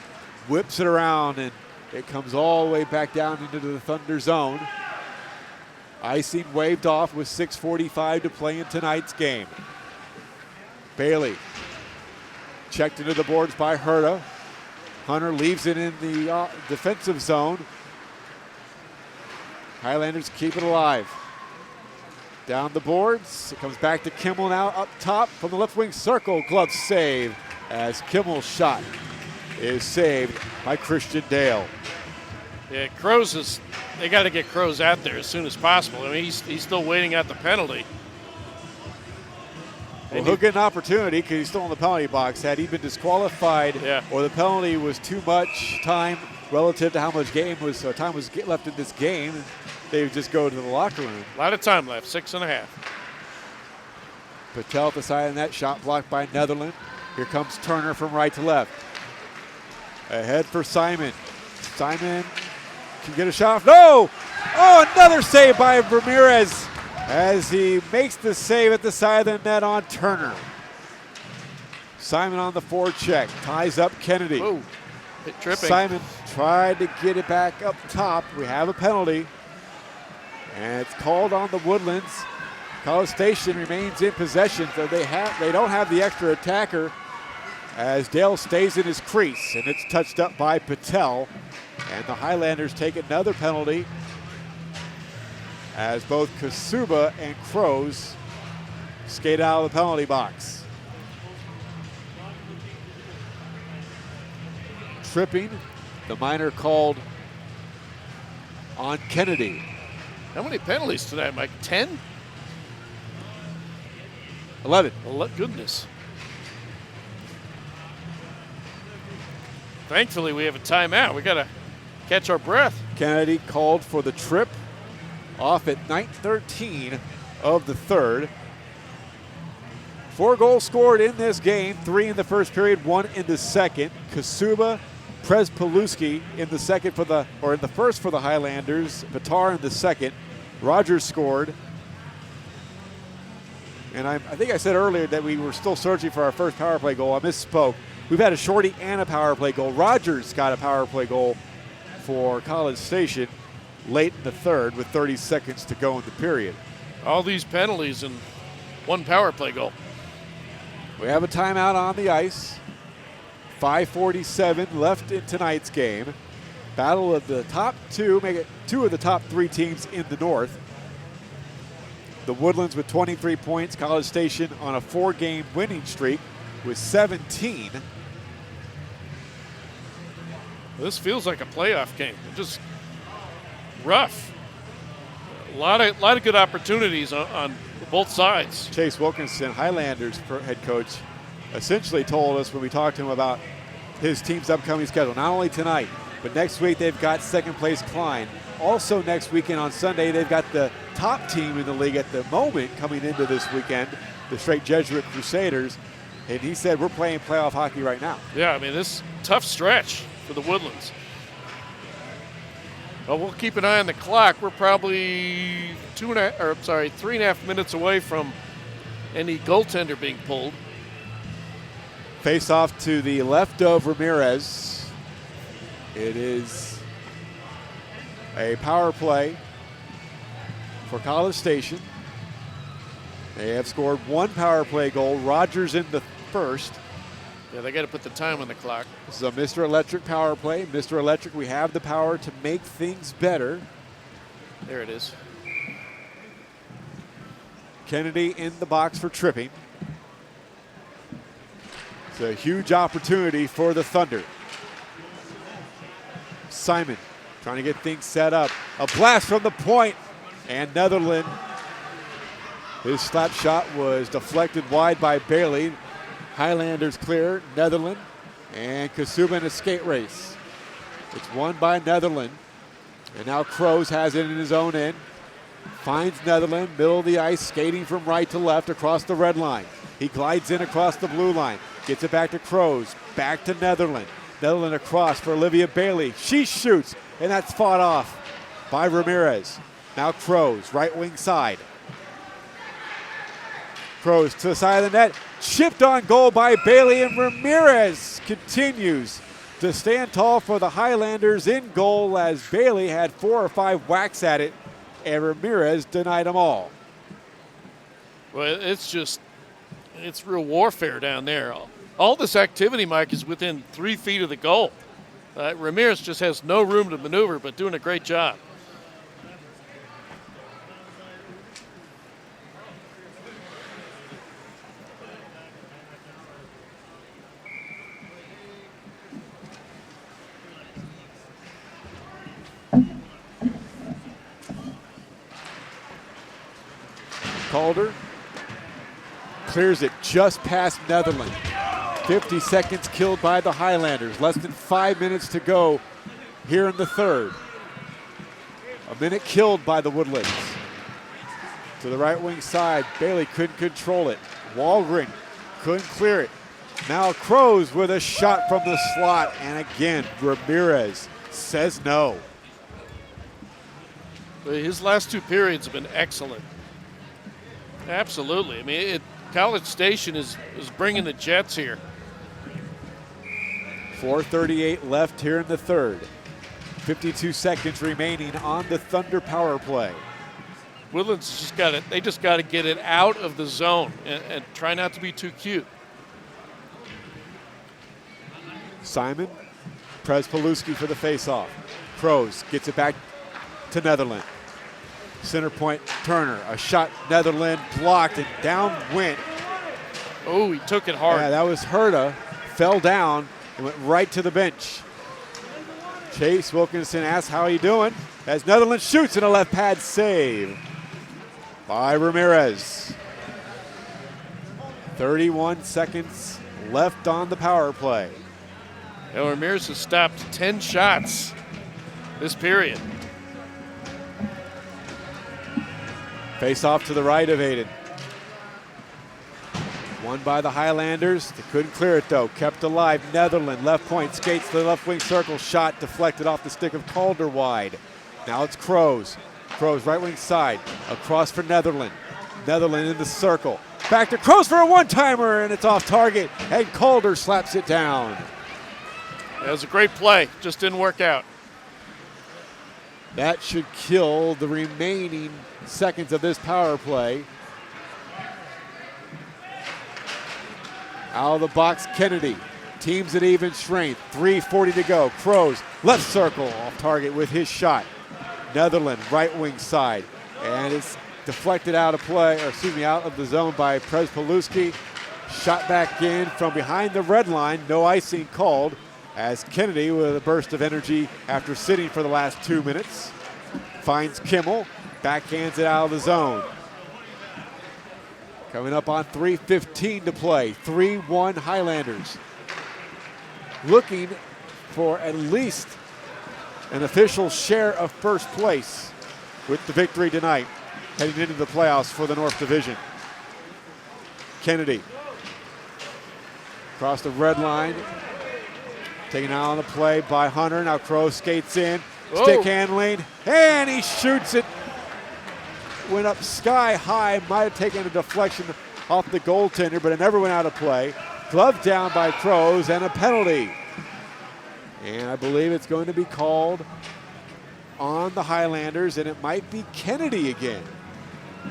whips it around, and it comes all the way back down into the Thunder zone. Icing waved off with 6:45 to play in tonight's game. Bailey checked into the boards by Herta. Hunter leaves it in the defensive zone. Highlanders keep it alive. Down the boards, it comes back to Kimmel now up top from the left wing circle. Glove save as Kimmel's shot is saved by Christian Dale. Yeah, they got to get Crows out there as soon as possible. I mean, he's still waiting at the penalty. Well, he'll get an opportunity because he's still in the penalty box. Had he been disqualified or the penalty was too much time relative to how much time was left in this game, they would just go to the locker room. A lot of time left, 6.5. Patel at the side of the net, shot blocked by Netherland. Here comes Turner from right to left. Ahead for Simon. Simon can get a shot. No! Oh, another save by Ramirez as he makes the save at the side of the net on Turner. Simon on the forecheck, ties up Kennedy. Whoa, tripping. Simon tried to get it back up top. We have a penalty, and it's called on the Woodlands. College Station remains in possession, so they don't have the extra attacker as Dale stays in his crease, and it's touched up by Patel. And the Highlanders take another penalty as both Kassuba and Crows skate out of the penalty box. Tripping, the minor called on Kennedy. How many penalties tonight, Mike? 10? 11. Goodness. Thankfully, we have a timeout. We got to catch our breath. Kennedy called for the trip off at 9:13 of the third. 4 goals scored in this game, 3 in the first period, 1 in the second. Kassuba, Przepolewski in the first for the Highlanders. Bitar in the second. Rogers scored. And I think I said earlier that we were still searching for our first power play goal. I misspoke. We've had a shorty and a power play goal. Rogers got a power play goal for College Station late in the third with 30 seconds to go in the period. All these penalties and 1 power play goal. We have a timeout on the ice. 5:47 left in tonight's game. Battle of the top 2, make it 2 of the top 3 teams in the North. The Woodlands with 23 points. College Station on a 4-game winning streak with 17. This feels like a playoff game. It's just rough. A lot of good opportunities on both sides. Chase Wilkinson, Highlanders head coach, essentially told us when we talked to him about his team's upcoming schedule, not only tonight, but next week they've got second place Klein. Also next weekend on Sunday, they've got the top team in the league at the moment coming into this weekend, the Straight Jesuit Crusaders. And he said, we're playing playoff hockey right now. Yeah, I mean, this tough stretch for the Woodlands. Well, we'll keep an eye on the clock. We're probably 3.5 minutes away from any goaltender being pulled. Face off to the left of Ramirez. It is a power play for College Station. They have scored 1 power play goal. Rogers in the first. Yeah, they got to put the time on the clock. This is a Mr. Electric power play. Mr. Electric, we have the power to make things better. There it is. Kennedy in the box for tripping. It's a huge opportunity for the Thunder. Simon trying to get things set up. A blast from the point, and Netherland. His slap shot was deflected wide by Bailey. Highlanders clear, Netherland, and Kassuba in a skate race. It's won by Netherland, and now Crows has it in his own end. Finds Netherland, middle of the ice, skating from right to left across the red line. He glides in across the blue line, gets it back to Crows, back to Netherland. Netherland across for Olivia Bailey. She shoots, and that's fought off by Ramirez. Now Crows, right wing side. Crows to the side of the net. Chipped on goal by Bailey, and Ramirez continues to stand tall for the Highlanders in goal as Bailey had 4 or 5 whacks at it, and Ramirez denied them all. Well, it's real warfare down there. All this activity, Mike, is within 3 feet of the goal. Ramirez just has no room to maneuver, but doing a great job. Calder clears it just past Netherland. 50 seconds killed by the Highlanders. Less than 5 minutes to go here in the third. A minute killed by the Woodlands. To the right wing side, Bailey couldn't control it. Walgren couldn't clear it. Now Crows with a shot from the slot, and again, Ramirez says no. His last 2 periods have been excellent. Absolutely. I mean, College Station is bringing the Jets here. 4:38 left here in the third. 52 seconds remaining on the Thunder power play. Woodlands just got to get it out of the zone and try not to be too cute. Simon, Przepolewski for the faceoff. Crows gets it back to Netherland. Center point, Turner, a shot, Netherland blocked, and down went. Oh, he took it hard. Yeah, that was Herta, fell down and went right to the bench. Chase Wilkinson asks, how are you doing? As Netherland shoots in a left pad save by Ramirez. 31 seconds left on the power play. Ramirez has stopped 10 shots this period. Face off to the right of Aiden. Won by the Highlanders. They couldn't clear it though. Kept alive. Netherland, left point, skates to the left wing circle. Shot deflected off the stick of Calder wide. Now it's Crows. Crows right wing side. Across for Netherland. Netherland in the circle. Back to Crows for a one-timer, and it's off target. And Calder slaps it down. That was a great play. Just didn't work out. That should kill the remaining seconds of this power play. Out of the box, Kennedy. Teams at even strength. 3:40 to go. Crows, left circle, off target with his shot. Netherland, right wing side. And it's deflected out of play, or excuse me, out of the zone by Przepolewski. Shot back in from behind the red line. No icing called, as Kennedy, with a burst of energy after sitting for the last 2 minutes, finds Kimmel, backhands it out of the zone. Coming up on 3:15 to play, 3-1 Highlanders. Looking for at least an official share of first place with the victory tonight, heading into the playoffs for the North Division. Kennedy across the red line. Taken out on the play by Hunter. Now Crow skates in. Stick handling. And he shoots it. Went up sky high. Might have taken a deflection off the goaltender, but it never went out of play. Glove down by Crows and a penalty. And I believe it's going to be called on the Highlanders, and it might be Kennedy again.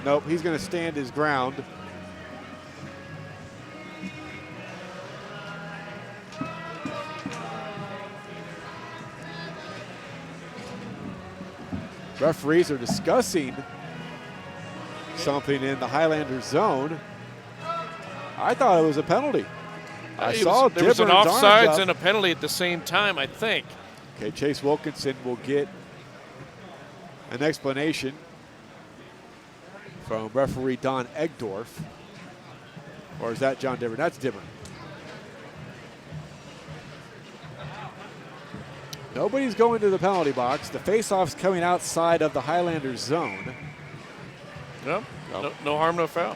Nope, he's going to stand his ground. Referees are discussing something in the Highlanders zone. I thought it was a penalty. There was an offsides and a penalty at the same time, I think. Okay, Chase Wilkinson will get an explanation from referee Don Egdorf. Or is that John Dimmer? That's Dimmer. Nobody's going to the penalty box. The faceoff's coming outside of the Highlanders zone. No harm, no foul.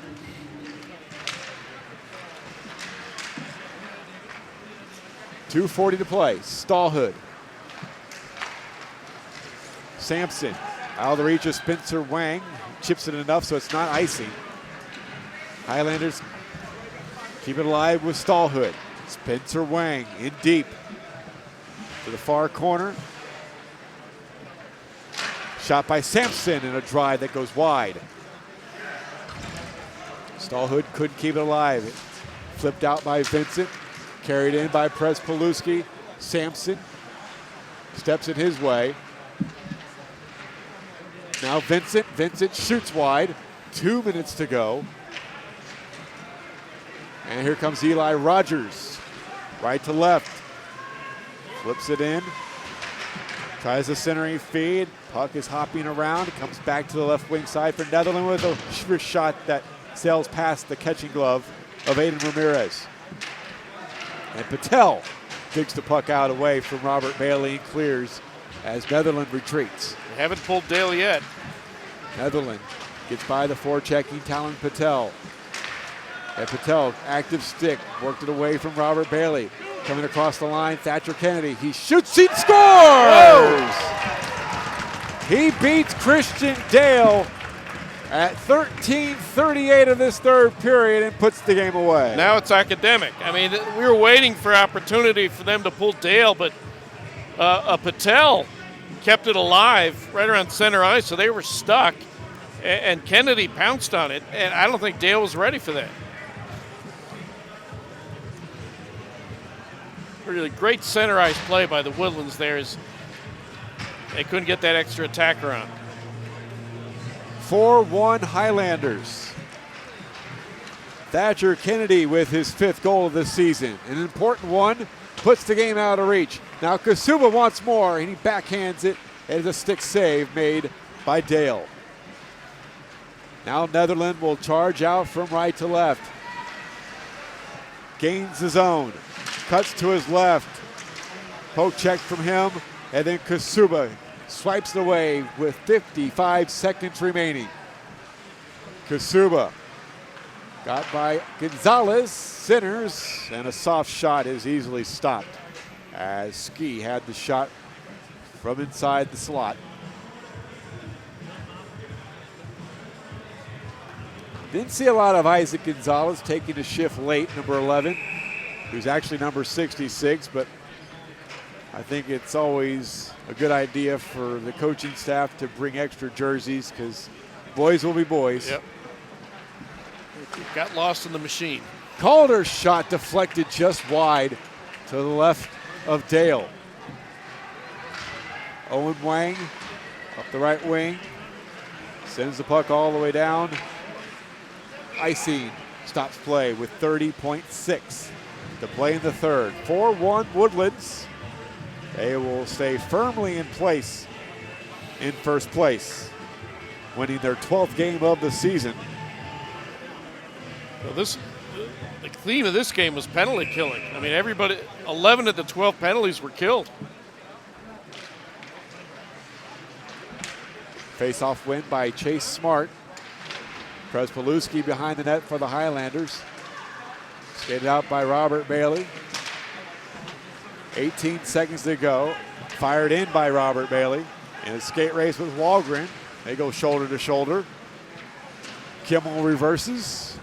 .240 to play. Stallhood. Sampson out of the reach of Spencer Wang. Chips it enough so it's not icing. Highlanders keep it alive with Stallhood. Spencer Wang in deep to the far corner. Shot by Sampson in a drive that goes wide. Stallhood couldn't keep it alive. It flipped out by Vincent. Carried in by Przepolewski. Sampson steps in his way. Now Vincent. Vincent shoots wide. 2 minutes to go. And here comes Eli Rogers. Right to left. Flips it in. Tries the centering feed. Puck is hopping around. Comes back to the left wing side for Netherlands with a shot that sails past the catching glove of Aiden Ramirez. And Patel digs the puck out away from Robert Bailey and clears as Netherlands retreats. They haven't pulled Dale yet. Netherlands gets by the forechecking Talon Patel. And Patel, active stick, worked it away from Robert Bailey. Coming across the line, Thatcher Kennedy. He shoots, he scores! Oh! He beats Christian Dale at 13:38 of this third period and puts the game away. Now it's academic. I mean, we were waiting for opportunity for them to pull Dale, but Patel kept it alive right around center ice, so they were stuck. And Kennedy pounced on it, and I don't think Dale was ready for that. Really great center ice play by the Woodlands there. They couldn't get that extra attacker on. 4-1 Highlanders. Thatcher Kennedy with his 5th goal of the season. An important one, puts the game out of reach. Now Kassuba wants more, and he backhands it, and it's a stick save made by Dale. Now Netherlands will charge out from right to left. Gains the zone. Cuts to his left. Poke check from him, and then Kassuba swipes it away with 55 seconds remaining. Kassuba got by Gonzalez, centers, and a soft shot is easily stopped as Ski had the shot from inside the slot. Didn't see a lot of Isaac Gonzalez taking a shift late, number 11, who's actually number 66, but I think it's always a good idea for the coaching staff to bring extra jerseys because boys will be boys. Yep. Got lost in the machine. Calder's shot deflected just wide to the left of Dale. Owen Wang up the right wing. Sends the puck all the way down. Icing stops play with 30.6 to play in the third. 4-1 Woodlands. They will stay firmly in place in first place, winning their 12th game of the season. Well, the theme of this game was penalty killing. I mean, 11 of the 12 penalties were killed. Face-off win by Chase Smart. Przepolewski behind the net for the Highlanders. Skated out by Robert Bailey. 18 seconds to go. Fired in by Robert Bailey. In a skate race with Walgren. They go shoulder to shoulder. Kimmel reverses.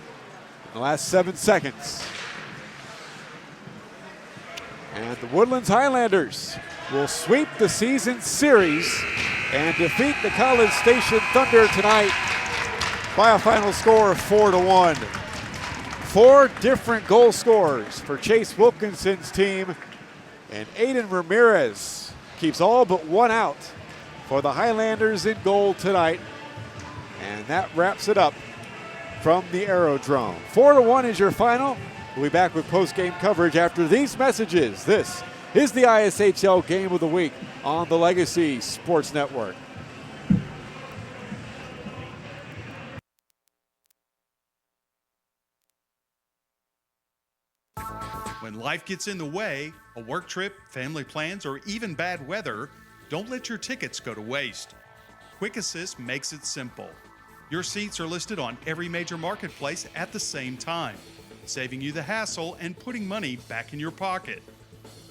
In the last 7 seconds. And the Woodlands Highlanders will sweep the season series and defeat the College Station Thunder tonight by a final score of 4-1. 4 different goal scorers for Chase Wilkinson's team, and Aiden Ramirez keeps all but one out for the Highlanders in goal tonight. And that wraps it up from the Aerodrome. 4-1 is your final. We'll be back with post-game coverage after these messages. This is the ISHL Game of the Week on the Legacy Sports Network. When life gets in the way, a work trip, family plans, or even bad weather, don't let your tickets go to waste. Quick Assist makes it simple. Your seats are listed on every major marketplace at the same time, saving you the hassle and putting money back in your pocket.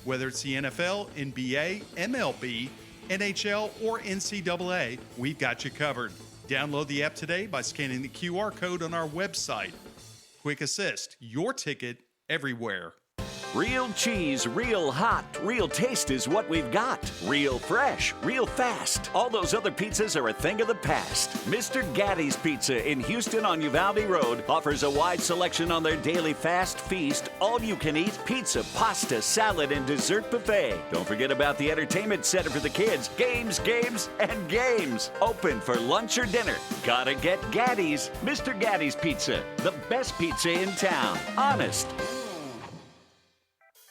Whether it's the NFL, NBA, MLB, NHL, or NCAA, we've got you covered. Download the app today by scanning the QR code on our website. Quick Assist, your ticket everywhere. Real cheese, real hot, real taste is what we've got. Real fresh, real fast. All those other pizzas are a thing of the past. Mr. Gatti's Pizza in Houston on Uvalde Road offers a wide selection on their daily fast feast, all-you-can-eat pizza, pasta, salad, and dessert buffet. Don't forget about the entertainment center for the kids. Games, games, and games. Open for lunch or dinner. Gotta get Gatti's. Mr. Gatti's Pizza, the best pizza in town. Honest.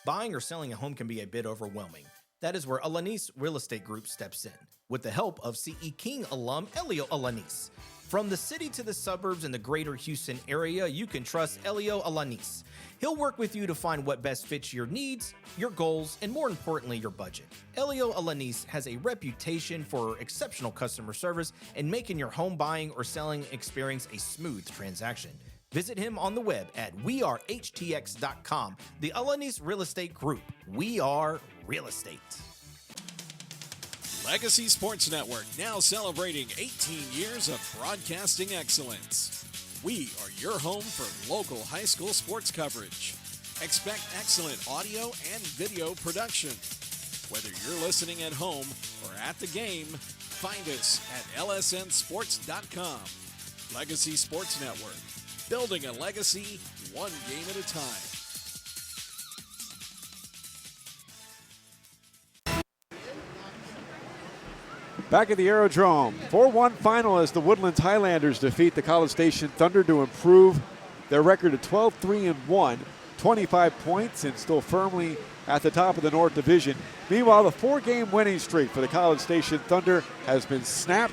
Buying or selling a home can be a bit overwhelming. That is where Alanis Real Estate Group steps in, with the help of CE King alum Elio Alanis. From the city to the suburbs and the greater Houston area, you can trust Elio Alanis. He'll work with you to find what best fits your needs, your goals, and more importantly, your budget. Elio Alanis has a reputation for exceptional customer service and making your home buying or selling experience a smooth transaction. Visit him on the web at wearehtx.com. The Alanis Real Estate Group. We are real estate. Legacy Sports Network, now celebrating 18 years of broadcasting excellence. We are your home for local high school sports coverage. Expect excellent audio and video production. Whether you're listening at home or at the game, find us at lsnsports.com. Legacy Sports Network. Building a legacy, one game at a time. Back at the Aerodrome, 4-1 final as the Woodlands Highlanders defeat the College Station Thunder to improve their record to 12-3-1, 25 points, and still firmly at the top of the North Division. Meanwhile, the 4-game winning streak for the College Station Thunder has been snapped.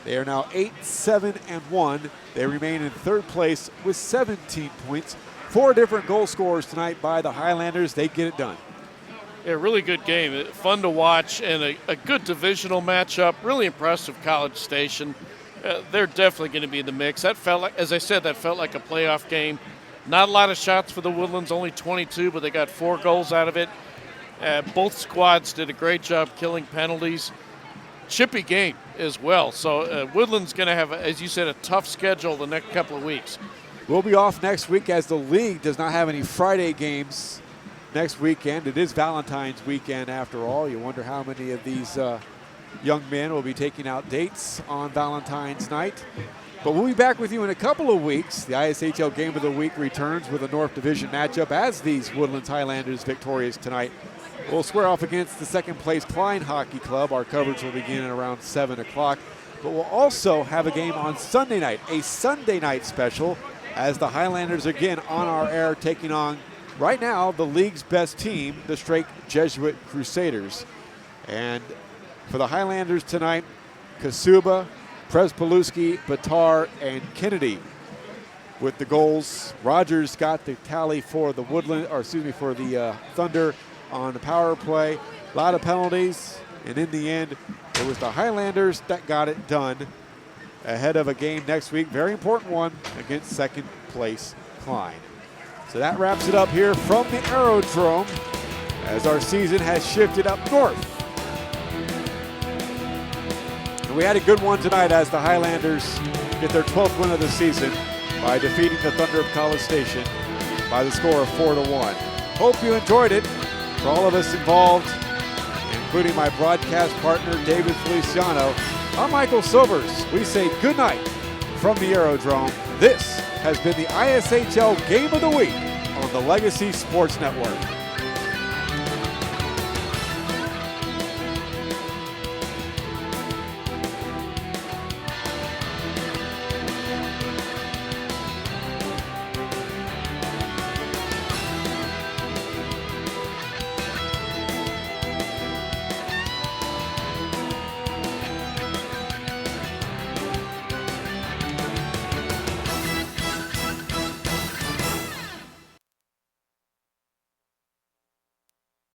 They are now 8-7-1. They remain in third place with 17 points. 4 different goal scorers tonight by the Highlanders. They get it done. Yeah, really good game. Fun to watch and a good divisional matchup. Really impressive College Station. They're definitely going to be in the mix. That felt like, as I said, that felt like a playoff game. Not a lot of shots for the Woodlands, only 22, but they got 4 goals out of it. Both squads did a great job killing penalties. Chippy game as well. So Woodland's going to have, as you said, a tough schedule the next couple of weeks. We'll be off next week as the league does not have any Friday games next weekend. It is Valentine's weekend after all. You wonder how many of these young men will be taking out dates on Valentine's night. But we'll be back with you in a couple of weeks. The ISHL Game of the Week returns with a North Division matchup as these Woodlands Highlanders victorious tonight. We'll square off against the second-place Klein Hockey Club. Our coverage will begin at around 7 o'clock. But we'll also have a game on Sunday night, a Sunday night special, as the Highlanders again on our air taking on, right now, the league's best team, the Strake Jesuit Crusaders. And for the Highlanders tonight, Kassuba, Przepolewski, Bitar, and Kennedy with the goals. Rogers got the tally for the for the Thunder on the power play. A lot of penalties, and in the end, it was the Highlanders that got it done ahead of a game next week, very important one, against second place Klein. So that wraps it up here from the Aerodrome as our season has shifted up north. And we had a good one tonight as the Highlanders get their 12th win of the season by defeating the Thunder of College Station by the score of 4-1. Hope you enjoyed it. For all of us involved, including my broadcast partner, David Feliciano, I'm Michael Silvers. We say good night from the Aerodrome. This has been the ISHL Game of the Week on the Legacy Sports Network.